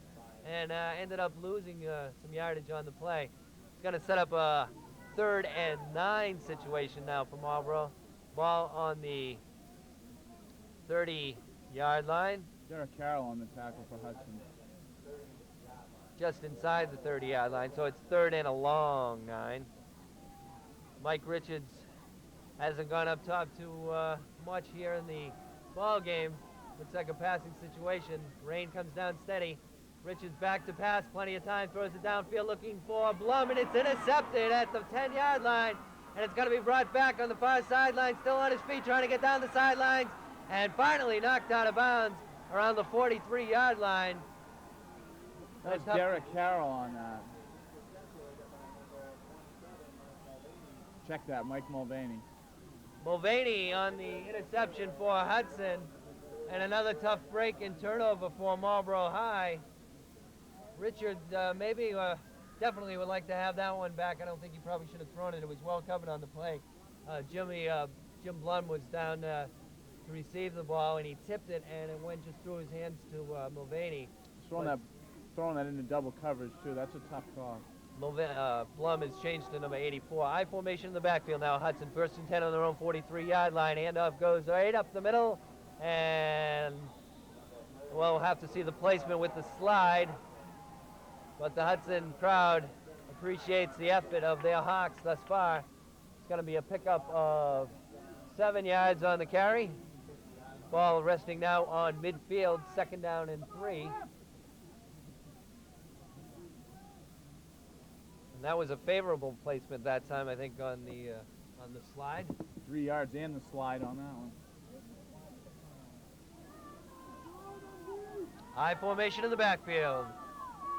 and ended up losing some yardage on the play. It's going to set up a 3rd and 9 situation now for Marlboro. Ball on the 30-yard line. Derek Carroll on the tackle for Hudson. Just inside the 30-yard line, so it's 3rd and a long 9. Mike Richards hasn't gone up top too much here in the ball game. Looks like a passing situation. Rain comes down steady. Richards back to pass, plenty of time, throws it downfield looking for Blum, and it's intercepted at the 10-yard line. And it's going to be brought back on the far sideline, still on his feet, trying to get down the sidelines, and finally knocked out of bounds around the 43-yard line. That's Derek Carroll on that. Check that, Mike Mulvaney. Mulvaney on the interception for Hudson, and another tough break and turnover for Marlboro High. Richard definitely would like to have that one back. I don't think he probably should have thrown it. It was well covered on the play. Jim Blum was down to receive the ball, and he tipped it, and it went just through his hands to Mulvaney. Throwing that into double coverage, too. That's a tough call. Blum has changed to number 84. I formation in the backfield now. Hudson first and 10 on their own 43-yard line. Handoff goes right up the middle, and we'll have to see the placement with the slide. But the Hudson crowd appreciates the effort of their Hawks thus far. It's going to be a pickup of 7 yards on the carry. Ball resting now on midfield, 2nd down and 3. And that was a favorable placement that time, I think, on the slide. 3 yards and the slide on that one. High formation in the backfield.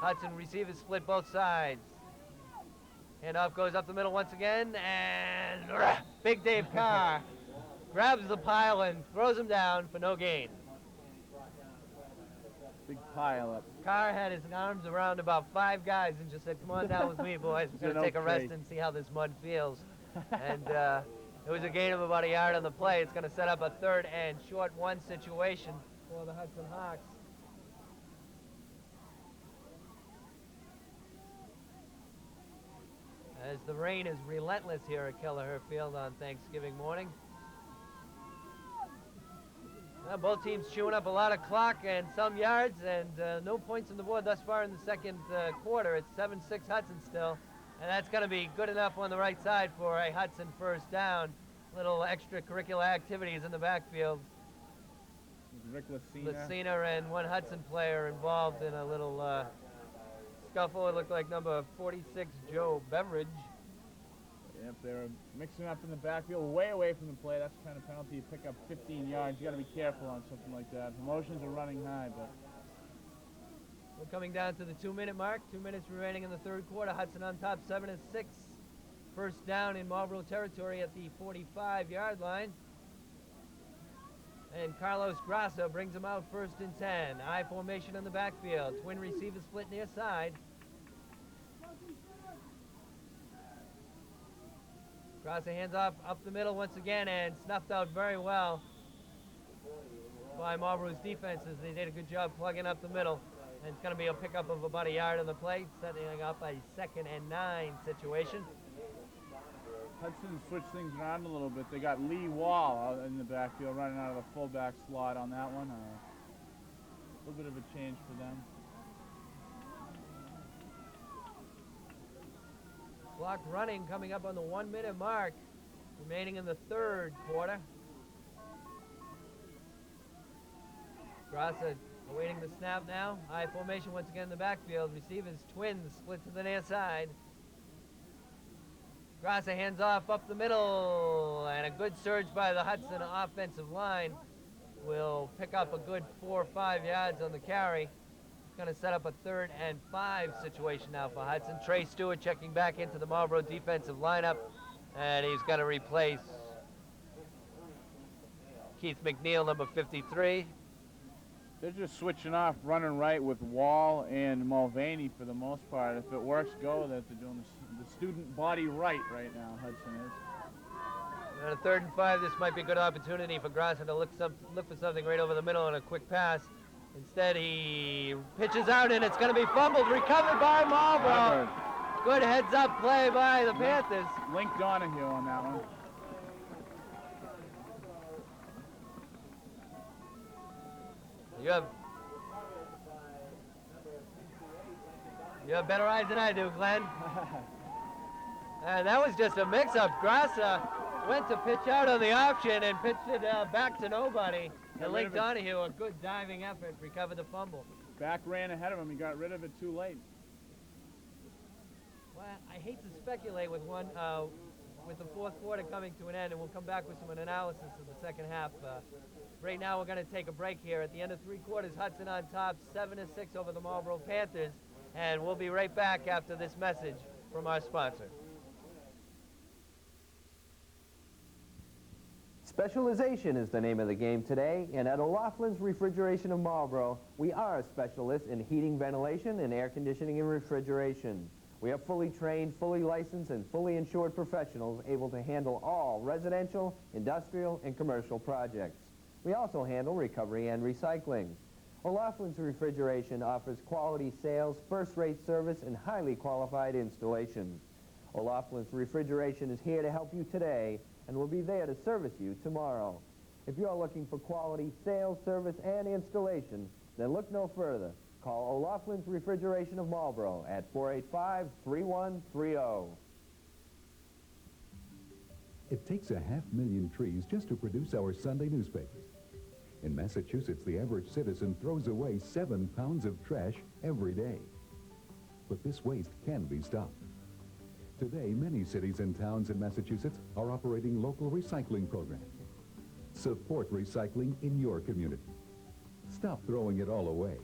Hudson receivers split both sides. Handoff goes up the middle once again, and Big Dave Carr grabs the pile and throws him down for no gain. Big pile up. Carr had his arms around about 5 guys and just said, "Come on down with me, boys. We're going to take a rest and see how this mud feels." And it was a gain of about a yard on the play. It's going to set up a 3rd and short 1 situation for the Hudson Hawks. As the rain is relentless here at Kelleher Field on Thanksgiving morning. Both teams chewing up a lot of clock and some yards, and no points on the board thus far in the 2nd quarter. It's 7-6 Hudson still, and that's going to be good enough on the right side for a Hudson first down. Little extracurricular activities in the backfield. Rick Lucina. Lucina and one Hudson player involved in a little scuffle. It looked like number 46, Joe Beveridge. Yep, they're mixing up in the backfield, way away from the play. That's the kind of penalty you pick up 15 yards. You got to be careful on something like that. Emotions are running high, but we're coming down to the 2-minute mark. 2 minutes remaining in the 3rd quarter. Hudson on top, 7-6. First down in Marlboro territory at the 45-yard line. And Carlos Grassa brings him out 1st and 10. I formation in the backfield. Twin receivers split near side. Grassa hands off up the middle once again and snuffed out very well by Marlboro's defenses. They did a good job plugging up the middle. And it's going to be a pickup of about a yard on the play, setting up a 2nd and 9 situation. Hudson switched things around a little bit. They got Lee Wall out in the backfield, running out of the fullback slot on that one. A little bit of a change for them. Clock running, coming up on the 1-minute mark, remaining in the 3rd quarter. Grassa awaiting the snap now. High formation once again in the backfield. Receivers, twins, split to the near side. Grassa hands off up the middle, and a good surge by the Hudson offensive line will pick up a good 4 or 5 yards on the carry. It's going to set up a 3rd and 5 situation now for Hudson. Trey Stewart checking back into the Marlboro defensive lineup, and he's going to replace Keith McNeil, number 53. They're just switching off running right with Wall and Mulvaney for the most part. If it works, go. That they're doing the student body right now, Hudson is. On a 3rd and 5, this might be a good opportunity for Grassa to look for something right over the middle on a quick pass. Instead, he pitches out, and it's going to be fumbled, recovered by Marlboro. Good heads-up play by the Panthers. Link Donahue on that one. You have better eyes than I do, Glenn. And that was just a mix-up. Grassa went to pitch out on the option and pitched it back to nobody. And Link Donahue, a good diving effort, recovered the fumble. Back ran ahead of him. He got rid of it too late. Well, I hate to speculate with with the fourth quarter coming to an end, and we'll come back with some analysis of the second half. Right now, we're going to take a break here. At the end of three quarters, Hudson on top, 7-6 over the Marlboro Panthers, and we'll be right back after this message from our sponsor. Specialization is the name of the game today, and at O'Loughlin's Refrigeration of Marlboro, we are specialists in heating, ventilation, and air conditioning and refrigeration. We are fully trained, fully licensed, and fully insured professionals able to handle all residential, industrial, and commercial projects. We also handle recovery and recycling. O'Loughlin's Refrigeration offers quality sales, first-rate service, and highly qualified installations. O'Loughlin's Refrigeration is here to help you today, and will be there to service you tomorrow. If you're looking for quality sales, service, and installation, then look no further. Call O'Loughlin's Refrigeration of Marlboro at 485-3130. It takes 500,000 trees just to produce our Sunday newspapers. In Massachusetts, the average citizen throws away 7 pounds of trash every day. But this waste can be stopped. Today, many cities and towns in Massachusetts are operating local recycling programs. Support recycling in your community. Stop throwing it all away.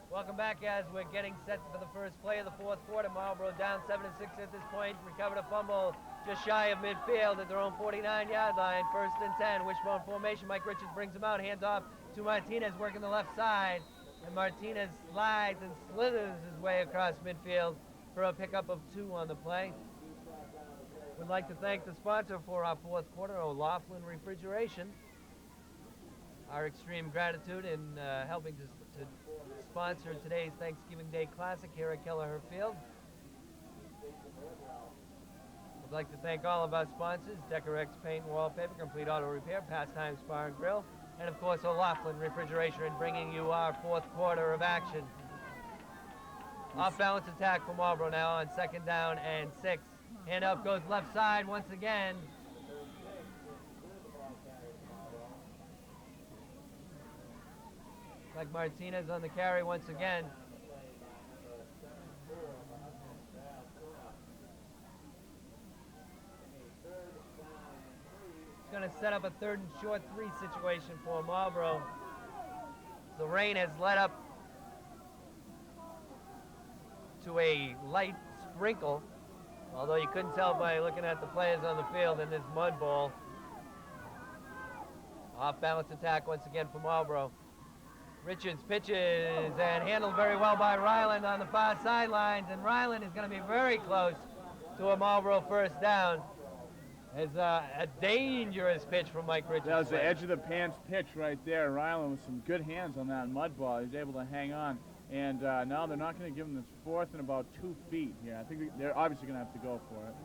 Welcome back as we're getting set for the first play of the fourth quarter. Marlboro down 7-6 at this point. Recovered a fumble just shy of midfield at their own 49-yard line. 1st and 10. Wishbone formation. Mike Richards brings him out. Hands off to Martinez working the left side. And Martinez slides and slithers his way across midfield for a pickup of 2 on the play. We'd like to thank the sponsor for our fourth quarter, O'Loughlin Refrigeration. Our extreme gratitude in helping to sponsor today's Thanksgiving Day Classic here at Kelleher Field. We'd like to thank all of our sponsors, Decorex Paint and Wallpaper, Complete Auto Repair, Pastimes Bar and Grill, and of course O'Loughlin Refrigeration, bringing you our fourth quarter of action. Off-balance attack for Marlboro now on 2nd down and 6. Hand up goes left side once again. Like Martinez on the carry once again. It's going to set up a 3rd and short 3 situation for Marlboro. The rain has led up to a light sprinkle, although you couldn't tell by looking at the players on the field in this mud bowl. Off-balance attack once again for Marlboro. Richards pitches and handled very well by Ryland on the far sidelines, and Ryland is going to be very close to a Marlboro 1st down. It's a dangerous pitch from Mike Richards. That was the edge of the pants pitch right there. Ryland with some good hands on that mud ball. He was able to hang on. And now they're not going to give him this 4th and about 2 feet here. I think they're obviously going to have to go for it.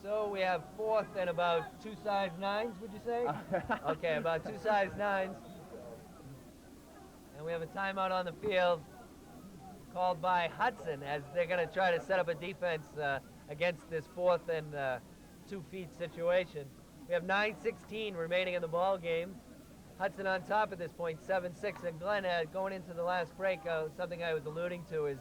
So we have 4th and about 2 size 9s, would you say? Okay, about 2 size 9s. And we have a timeout on the field called by Hudson as they're going to try to set up a defense against this 4th and 2 feet situation. We have 9:16 remaining in the ball game. Hudson on top at this point, 7-6. And Glenn, going into the last break, something I was alluding to is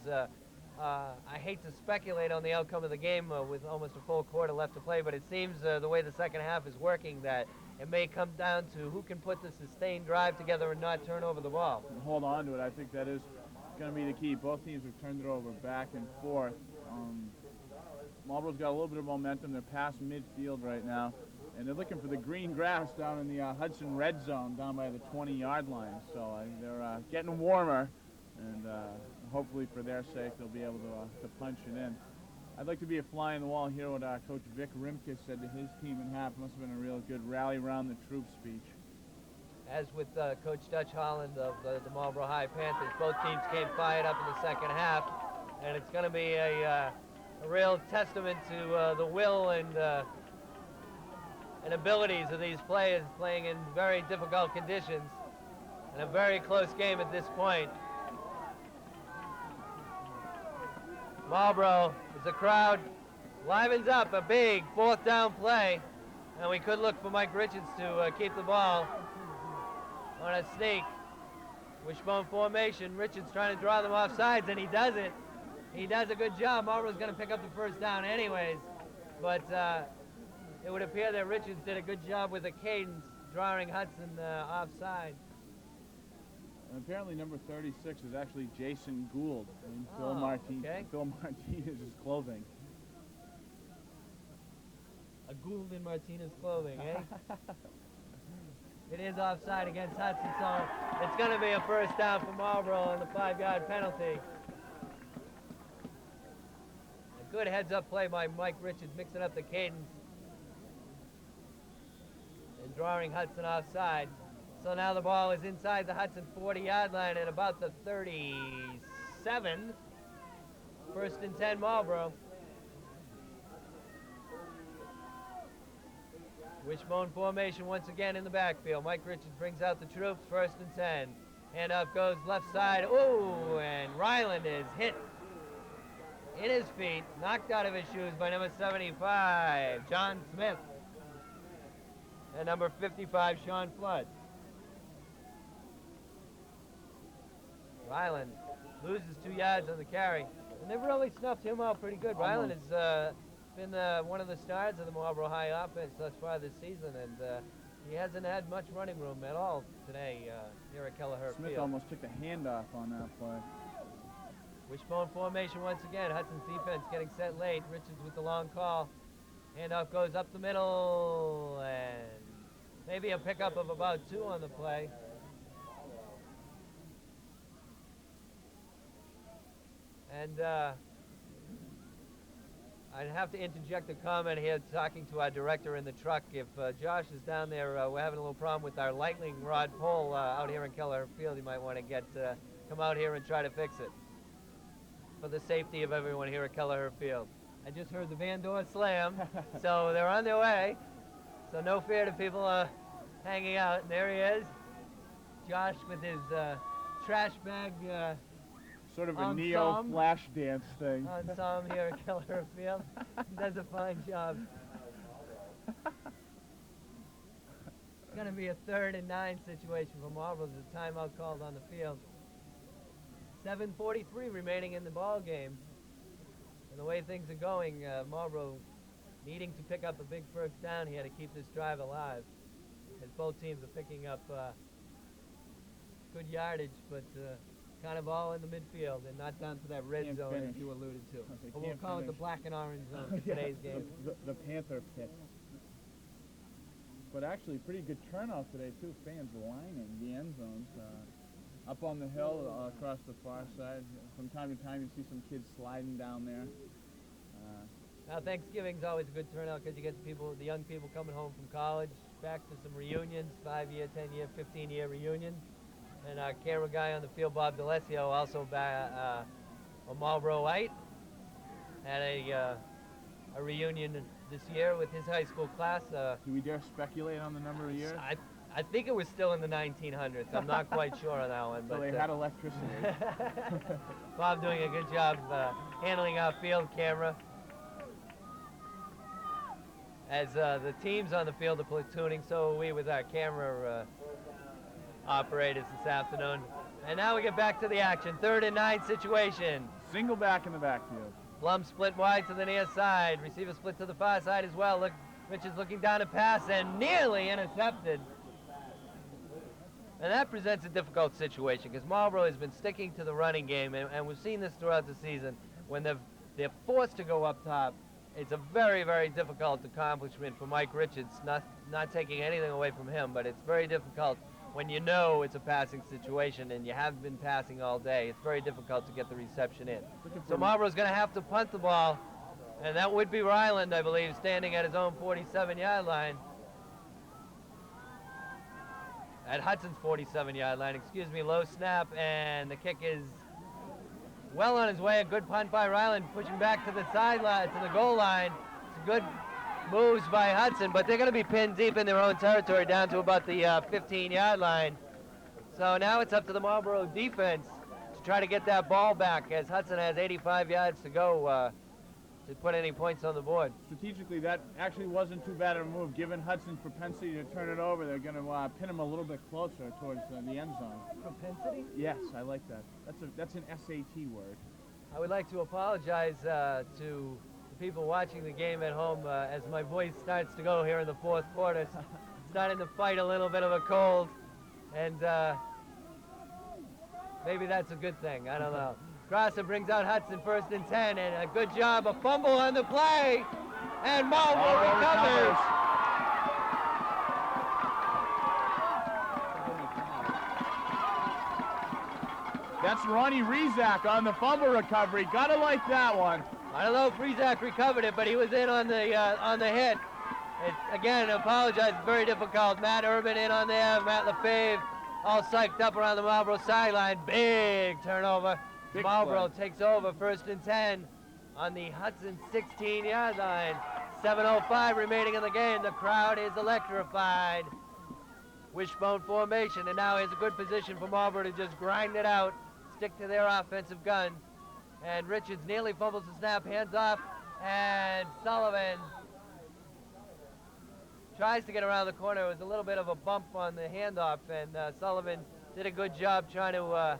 I hate to speculate on the outcome of the game with almost a full quarter left to play, but it seems the way the second half is working that it may come down to who can put the sustained drive together and not turn over the ball. And hold on to it. I think that is going to be the key. Both teams have turned it over back and forth. Marlboro's got a little bit of momentum. They're past midfield right now, and they're looking for the green grass down in the Hudson red zone down by the 20-yard line. So they're getting warmer, and hopefully for their sake they'll be able to punch it in. I'd like to be a fly on the wall here what Coach Vic Rimkus said to his team in half. Must have been a real good rally around the troops speech. As with Coach Dutch Holland of the Marlboro High Panthers, both teams came fired up in the second half, and it's going to be a real testament to the will and abilities of these players playing in very difficult conditions And a very close game at this point. Marlboro, as the crowd livens up a big 4th down play, and we could look for Mike Richards to keep the ball on a sneak. Wishbone formation. Richards trying to draw them off sides, and he does it. He does a good job. Marlboro's going to pick up the 1st down anyways, but it would appear that Richards did a good job with the cadence, drawing Hudson offside. And apparently number 36 is actually Jason Gould in Oh, Phil Martinez's clothing. A Gould in Martinez clothing, eh? It is offside against Hudson, so it's going to be a 1st down for Marlboro on the 5-yard penalty. A good heads-up play by Mike Richards, mixing up the cadence and drawing Hudson offside. So now the ball is inside the Hudson 40-yard line at about the 37. 1st and 10 Marlboro. Wishbone formation once again in the backfield. Mike Richards brings out the troops, 1st and 10. Handoff goes left side. Ooh, and Ryland is hit in his feet, knocked out of his shoes by number 75, John Smith, and number 55, Sean Flood. Ryland loses 2 yards on the carry, and they've really snuffed him out pretty good. Ryland has been one of the stars of the Marlboro High offense thus far this season, and he hasn't had much running room at all today here at Kelleher Smith Field. almost took the handoff on that play. Wishbone formation once again. Hudson's defense getting set late. Richards with the long call. Handoff goes up the middle, and maybe a pickup of about 2 on the play. And I'd have to interject a comment here talking to our director in the truck. If Josh is down there, we're having a little problem with our lightning rod pole out here in Kelleher Field. You might want to come out here and try to fix it for the safety of everyone here at Kelleher Field. I just heard the van door slam, so they're on their way. So no fear to people hanging out. And there he is, Josh with his trash bag Sort of a neo flash dance thing. Ensemble here at Kelleher Field. He does a fine job. It's going to be a 3rd and 9 situation for Marlboro. There's a timeout called on the field. 7:43 remaining in the ball game. And the way things are going, Marlboro needing to pick up a big 1st down here to keep this drive alive, as both teams are picking up good yardage, but kind of all in the midfield and not down to that red zone as you alluded to. Or we'll call it the black and orange zone for today's game. The Panther pit. But actually, pretty good turnout today, too. Fans lining the end zones. Up on the hill, across the far side. From time to time, you see some kids sliding down there. Now, Thanksgiving's always a good turnout because you get the young people coming home from college, back for some reunions, 5-year, 10-year, 15-year reunions. And our camera guy on the field, Bob DeLessio, also a Marlboro-ite, had a reunion this year with his high school class. Do we dare speculate on the number of years? I think it was still in the 1900s. I'm not quite sure on that one. So but they had electricity. Bob doing a good job handling our field camera. As the teams on the field are platooning, so are we with our camera operators this afternoon. And now we get back to the action. 3rd and 9 situation. Single back in the backfield. Blum split wide to the near side. Receiver split to the far side as well. Richards looking down to pass and nearly intercepted. And that presents a difficult situation because Marlboro has been sticking to the running game, and we've seen this throughout the season. When they're forced to go up top, it's a very, very difficult accomplishment for Mike Richards, not taking anything away from him, but it's very difficult when you know it's a passing situation and you have been passing all day. It's very difficult to get the reception in. So Marlboro's going to have to punt the ball, and that would be Ryland, I believe, standing at his own 47-yard line. At Hudson's 47-yard line, excuse me, low snap, and the kick is well on his way. A good punt by Ryland, pushing back to the sideline, to the goal line. It's good moves by Hudson, but they're going to be pinned deep in their own territory down to about the 15-yard line. So now it's up to the Marlboro defense to try to get that ball back, as Hudson has 85 yards to go to put any points on the board. Strategically, that actually wasn't too bad of a move. Given Hudson's propensity to turn it over, they're going to pin him a little bit closer towards the end zone. Propensity? Yes, I like that. That's an SAT word. I would like to apologize to the people watching the game at home as my voice starts to go here in the fourth quarter. Starting to fight a little bit of a cold, and maybe that's a good thing. I don't know. Grasser brings out Hudson 1st and 10, and a good job, a fumble on the play, and Marlboro recovers. That's Ronnie Rizak on the fumble recovery. Gotta like that one. I don't know if Rizak recovered it, but he was in on the hit. Again, I apologize, it's very difficult. Matt Urban in on there, Matt LaFave, all psyched up around the Marlboro sideline. Big turnover. Big Marlboro play. takes over 1st and 10 on the Hudson 16-yard line. 7:05 remaining in the game. The crowd is electrified. Wishbone formation, and now is a good position for Marlboro to just grind it out, stick to their offensive gun. And Richards nearly fumbles the snap, hands off, and Sullivan tries to get around the corner. It was a little bit of a bump on the handoff, and Sullivan did a good job trying to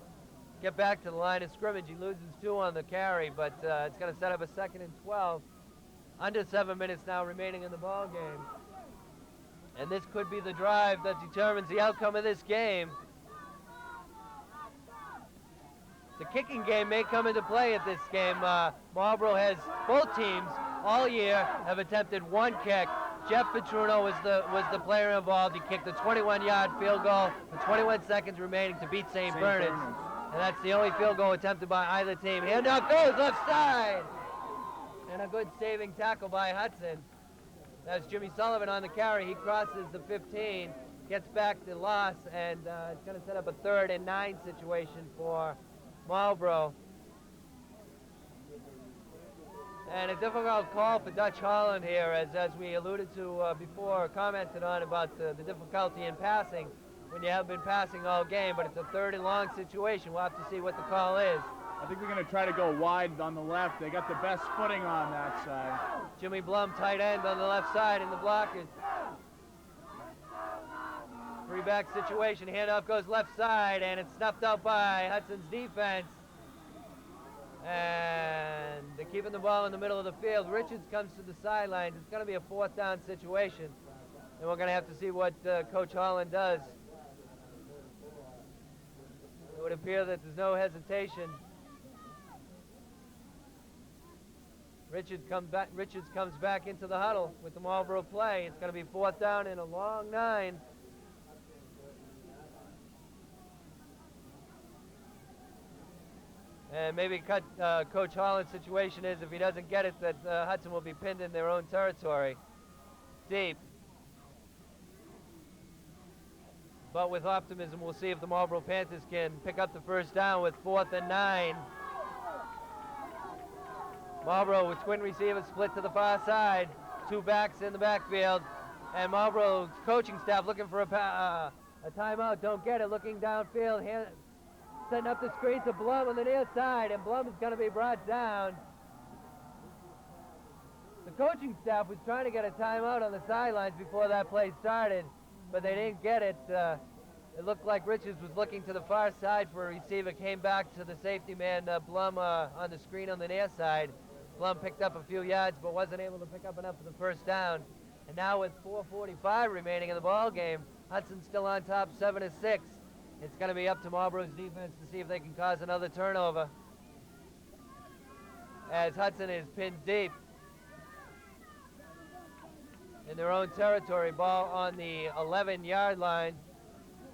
get back to the line of scrimmage. He loses 2 on the carry, but it's going to set up a 2nd and 12. Under 7 minutes now remaining in the ball game. And this could be the drive that determines the outcome of this game. The kicking game may come into play at this game. Marlboro has, both teams all year have attempted 1 kick. Jeff Petruno was the player involved. He kicked a 21-yard field goal with 21 seconds remaining to beat St. Bernard's. And that's the only field goal attempted by either team. Handoff goes left side. And a good saving tackle by Hudson. That's Jimmy Sullivan on the carry. He crosses the 15, gets back the loss, and it's going to set up a 3rd and 9 situation for Marlboro. And a difficult call for Dutch Holland here, as we alluded to before, commented on about the difficulty in passing when you have been passing all game, but it's a 3rd and long situation. We'll have to see what the call is. I think they're going to try to go wide on the left. They got the best footing on that side. Jimmy Blum, tight end on the left side in the blockers. 3-back situation. Handoff goes left side, and it's snuffed out by Hudson's defense. And they're keeping the ball in the middle of the field. Richards comes to the sidelines. It's going to be a 4th down situation. And we're going to have to see what Coach Holland does. It would appear that there's no hesitation. Richards comes back into the huddle with the Marlboro play. It's going to be 4th down and a long 9. And maybe Coach Holland's situation is, if he doesn't get it, that Hudson will be pinned in their own territory. Deep. But with optimism, we'll see if the Marlboro Panthers can pick up the 1st down with 4th and 9. Marlboro with twin receivers split to the far side. 2 backs in the backfield. And Marlboro's coaching staff looking for a timeout. Don't get it. Looking downfield. Setting up the screen to Blum on the near side. And Blum is going to be brought down. The coaching staff was trying to get a timeout on the sidelines before that play started, but they didn't get it. It looked like Richards was looking to the far side for a receiver. Came back to the safety man, Blum, on the screen on the near side. Blum picked up a few yards, but wasn't able to pick up enough for the 1st down. And now with 4:45 remaining in the ball game, Hudson's still on top, 7-6. It's going to be up to Marlboro's defense to see if they can cause another turnover, as Hudson is pinned deep in their own territory. Ball on the 11-yard line.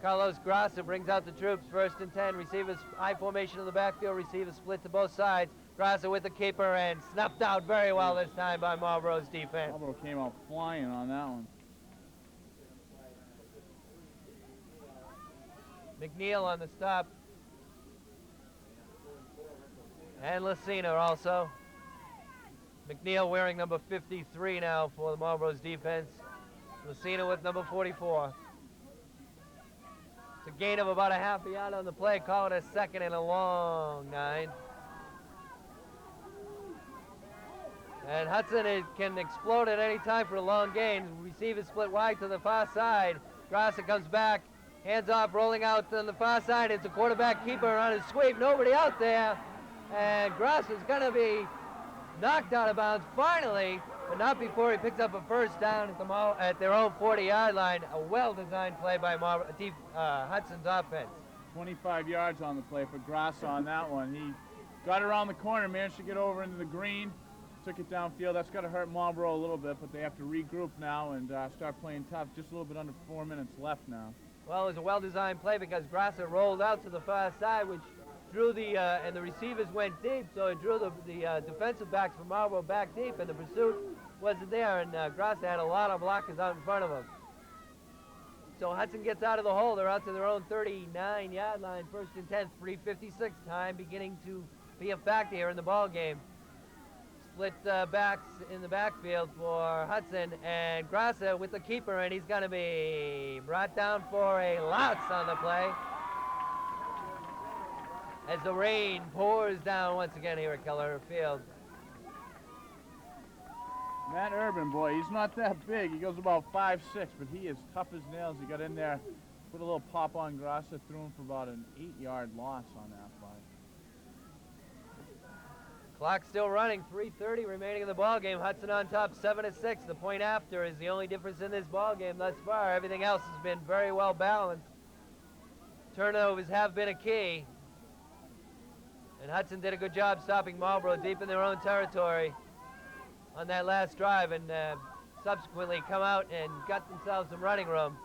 Carlos Grasser brings out the troops. 1st and 10. Receivers high formation in the backfield. Receivers split to both sides. Grasser with the keeper and snuffed out very well this time by Marlboro's defense. Marlboro came out flying on that one. McNeil on the stop. And Lucina also. McNeil wearing number 53 now for the Marlboro's defense. Lucina with number 44. It's a gain of about a half a yard on the play. Call it a 2nd and a long 9. And Hudson can explode at any time for a long gain. Receiver split wide to the far side. Grasser comes back, hands off, rolling out on the far side. It's a quarterback keeper on his sweep. Nobody out there. And Grasser's going to be knocked out of bounds finally, but not before he picks up a first down at their own 40-yard line. A well-designed play by Hudson's offense. 25 yards on the play for Grasser on that one. He got around the corner, managed to get over into the green, took it downfield. That's got to hurt Marlboro a little bit, but they have to regroup now and start playing tough. Just a little bit under 4 minutes left now. Well, it was a well-designed play because Grasser rolled out to the far side, which drew and the receivers went deep, so it drew the defensive backs from Marlboro back deep, and the pursuit wasn't there, and Grasser had a lot of blockers out in front of him. So Hudson gets out of the hole. They're out to their own 39-yard line, 1st and 10, 3:56 time, beginning to be a factor here in the ball game. Split backs in the backfield for Hudson, and Grasser with the keeper, and he's going to be brought down for a loss on the play as the rain pours down once again here at Keller Field. Matt Urban, boy, he's not that big. He goes about 5'6", but he is tough as nails. He got in there, put a little pop on Grasser, threw him for about an 8-yard loss on that play. Clock still running, 3:30 remaining in the ball game. Hudson on top, 7-6. The point after is the only difference in this ball game thus far. Everything else has been very well balanced. Turnovers have been a key. And Hudson did a good job stopping Marlboro deep in their own territory on that last drive, and subsequently come out and got themselves some running room.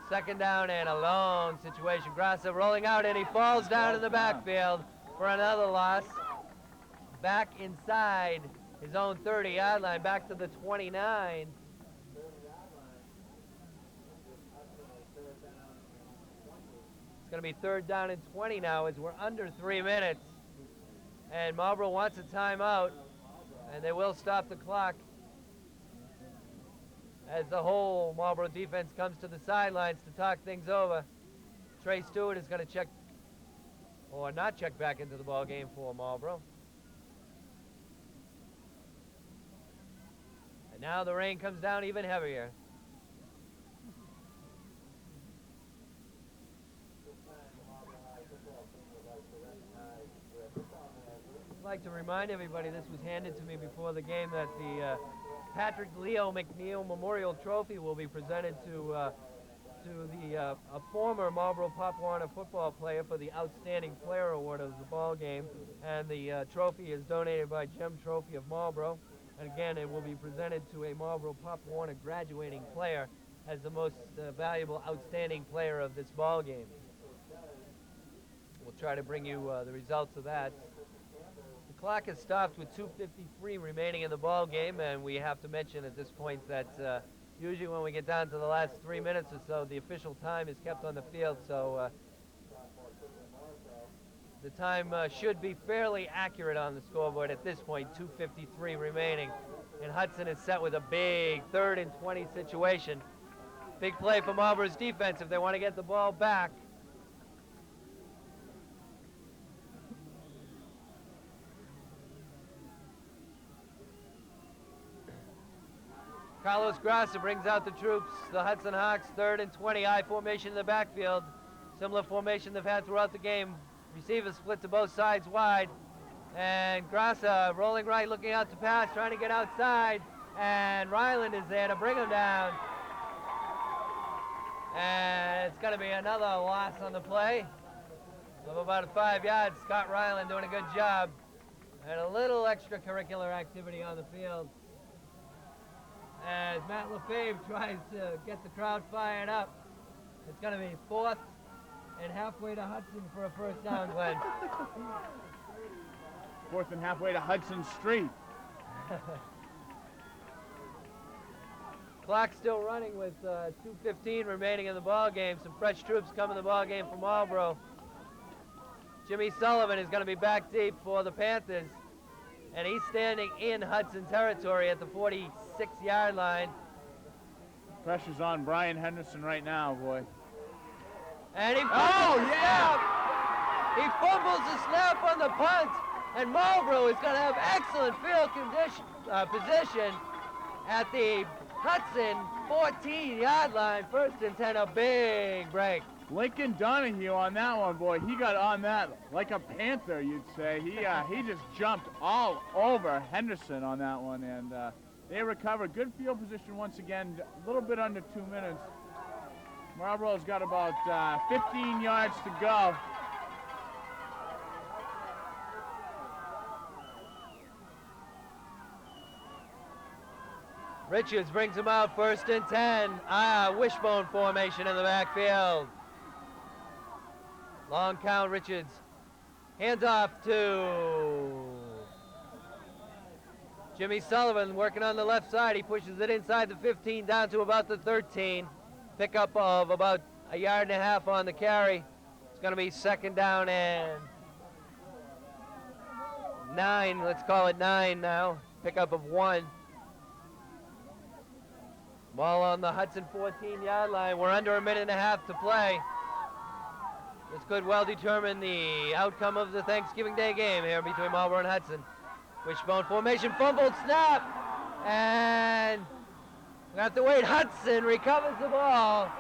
2nd down and a long situation. Grasser rolling out, and he falls down in the backfield for another loss. Back inside his own 30-yard line, back to the 29. It's going to be 3rd down and 20 now as we're under 3 minutes. And Marlboro wants a timeout, and they will stop the clock as the whole Marlboro defense comes to the sidelines to talk things over. Trey Stewart is going to check, or not check back into the ball game for Marlboro. And now the rain comes down even heavier. I'd like to remind everybody, this was handed to me before the game, that the Patrick Leo McNeil Memorial Trophy will be presented to a former Marlboro Pop Warner football player for the Outstanding Player Award of the ball game, and the trophy is donated by Gem Trophy of Marlboro. And again, it will be presented to a Marlboro Pop Warner graduating player as the most valuable outstanding player of this ball game. We'll try to bring you the results of that. The clock has stopped with 2:53 remaining in the ball game, and we have to mention at this point that usually when we get down to the last 3 minutes or so, the official time is kept on the field, so the time should be fairly accurate on the scoreboard at this point. 2:53 remaining, and Hudson is set with a big 3rd and 20 situation. Big play for Marlboro's defense if they want to get the ball back. Carlos Grasser brings out the troops. The Hudson Hawks, 3rd and 20, I formation in the backfield. Similar formation they've had throughout the game. Receivers split to both sides wide. And Grasser rolling right, looking out to pass, trying to get outside. And Ryland is there to bring him down. And it's going to be another loss on the play of about 5 yards. Scott Ryland doing a good job. And a little extracurricular activity on the field as Matt Lefebvre tries to get the crowd fired up. It's going to be 4th and halfway to Hudson for a first down, Glenn. 4th and halfway to Hudson Street. Clock still running with 2:15 remaining in the ball game. Some fresh troops coming to the ball game for Marlboro. Jimmy Sullivan is going to be back deep for the Panthers, and he's standing in Hudson territory at the 46-yard line. Pressure's on Brian Henderson right now, boy. And he fumbles the snap. He fumbles the snap on the punt, and Marlboro is going to have excellent field position at the Hudson 14-yard line. 1st and 10, a big break. Lincoln Donahue on that one, boy. He got on that like a panther, you'd say. He just jumped all over Henderson on that one, and they recovered. Good field position once again, a little bit under 2 minutes. Marlboro's got about 15 yards to go. Richards brings him out, 1st and 10. Wishbone formation in the backfield. Long count, Richards. Hands off to Jimmy Sullivan, working on the left side. He pushes it inside the 15 down to about the 13. Pickup of about 1.5 yards on the carry. It's going to be 2nd down and 9. Let's call it 9 now. Pickup of 1. Ball on the Hudson 14-yard line. We're under 1.5 minutes to play. This could well determine the outcome of the Thanksgiving Day game here between Marlboro and Hudson. Wishbone formation, fumbled snap, and we have to wait. Hudson recovers the ball,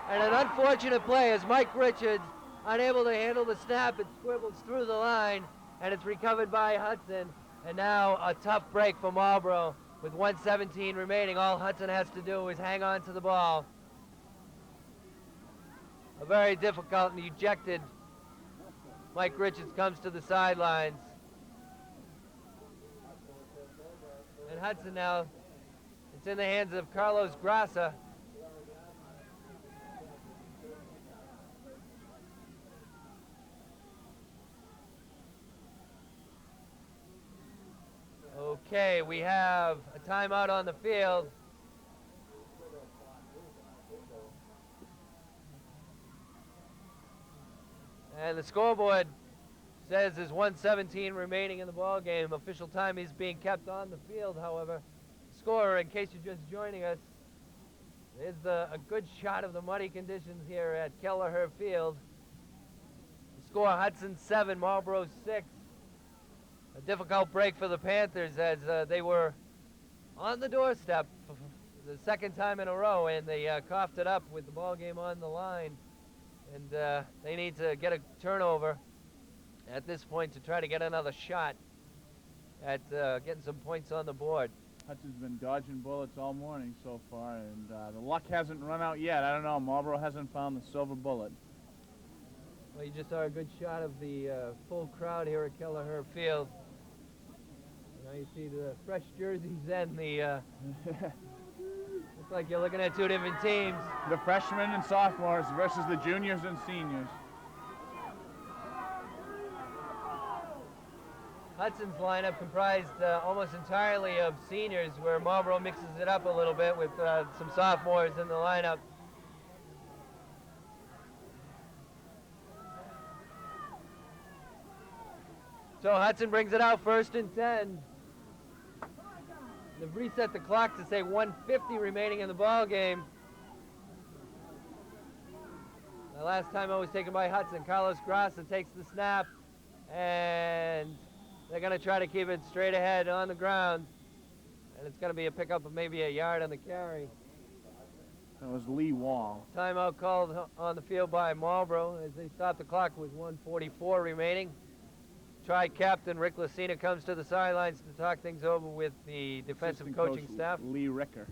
and an unfortunate play as Mike Richards, unable to handle the snap, it squibbles through the line, and it's recovered by Hudson. And now a tough break for Marlboro. With 1:17 remaining, all Hudson has to do is hang on to the ball. A very difficult and ejected Mike Richards comes to the sidelines. And Hudson now, it's in the hands of Carlos Grassa. Okay, we have a timeout on the field. And the scoreboard says there's 1:17 remaining in the ball game. Official time is being kept on the field, however. Score, in case you're just joining us, is a good shot of the muddy conditions here at Kelleher Field. The score, Hudson 7, Marlboro 6. A difficult break for the Panthers as they were on the doorstep for the 2nd time in a row, and they coughed it up with the ball game on the line. And they need to get a turnover at this point to try to get another shot at getting some points on the board. Hudson's been dodging bullets all morning so far, and the luck hasn't run out yet. I don't know. Marlboro hasn't found the silver bullet. Well, you just saw a good shot of the full crowd here at Kelleher Field. Now you see the fresh jerseys and the looks like you're looking at 2 different teams. The freshmen and sophomores versus the juniors and seniors. Hudson's lineup comprised almost entirely of seniors, where Marlboro mixes it up a little bit with some sophomores in the lineup. So Hudson brings it out, 1st and 10. They've reset the clock to say 1:50 remaining in the ball game. The last time it was taken by Hudson. Carlos Grassa takes the snap, and they're going to try to keep it straight ahead on the ground. And it's going to be a pickup of maybe 1 yard on the carry. That was Lee Wall. Timeout called on the field by Marlboro as they stop the clock with 1:44 remaining. Tri-captain Rick Lucina comes to the sidelines to talk things over with the defensive Assistant coaching coach staff. Lee Ricker.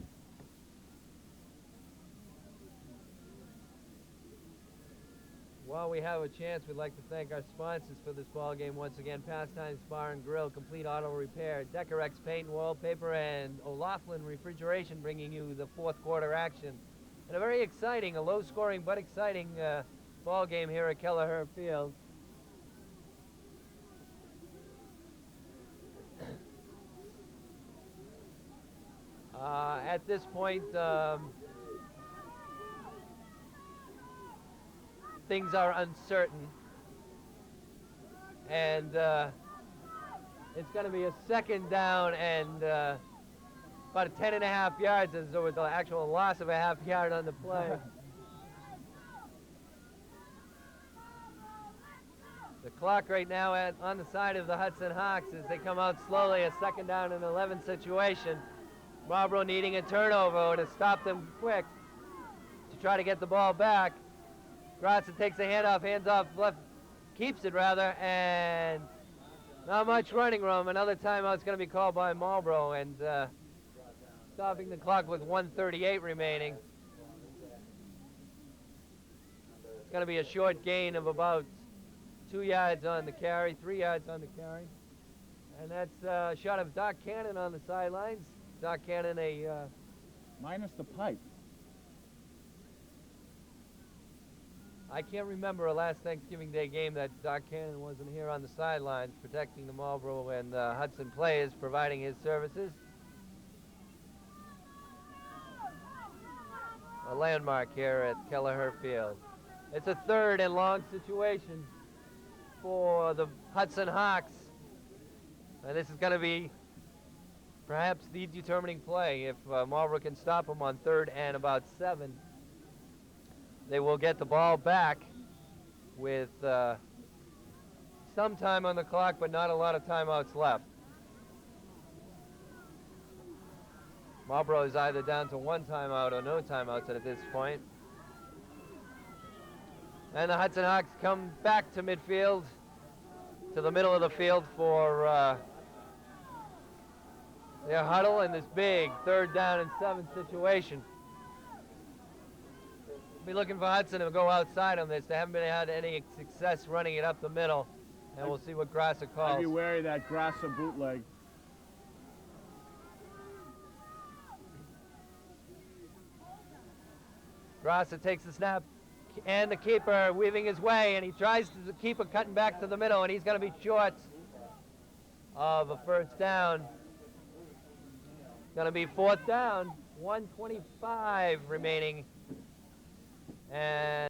While we have a chance, we'd like to thank our sponsors for this ball game once again. Pastimes Bar and Grill, Complete Auto Repair, Decorex Paint and Wallpaper, and O'Laughlin Refrigeration bringing you the 4th quarter action. And a very exciting, a low-scoring but exciting ball game here at Kelleher Field. At this point, things are uncertain, and it's going to be a 2nd down and about 10.5 yards, as though with the actual loss of a 1/2 yard on the play. The clock right now on the side of the Hudson Hawks as they come out slowly, a 2nd down and 11 situation. Marlboro needing a turnover to stop them quick to try to get the ball back. Grotza takes the hands off left, keeps it rather, and not much running room. Another timeout's going to be called by Marlboro, and stopping the clock with 1:38 remaining. It's going to be a short gain of about 2 yards on the carry, 3 yards on the carry. And that's a shot of Doc Cannon on the sidelines. Doc Cannon, minus the pipe. I can't remember a last Thanksgiving Day game that Doc Cannon wasn't here on the sidelines protecting the Marlboro and Hudson players, providing his services. A landmark here at Kelleher Field. It's a 3rd and long situation for the Hudson Hawks. And this is going to be perhaps the determining play. If Marlboro can stop them on 3rd and about 7, they will get the ball back with some time on the clock, but not a lot of timeouts left. Marlboro is either down to 1 timeout or no timeouts at this point. And the Hudson Hawks come back to midfield, to the middle of the field for their huddle in this big 3rd down and 7 situation. Be looking for Hudson to go outside on this. They haven't had any success running it up the middle, and we'll see what Grasser calls. I'd be wary of that Grasser bootleg. Grasser takes the snap, and the keeper weaving his way, and he tries to the keeper cutting back to the middle, and he's going to be short of a 1st down. Going to be 4th down, 1:25 remaining. And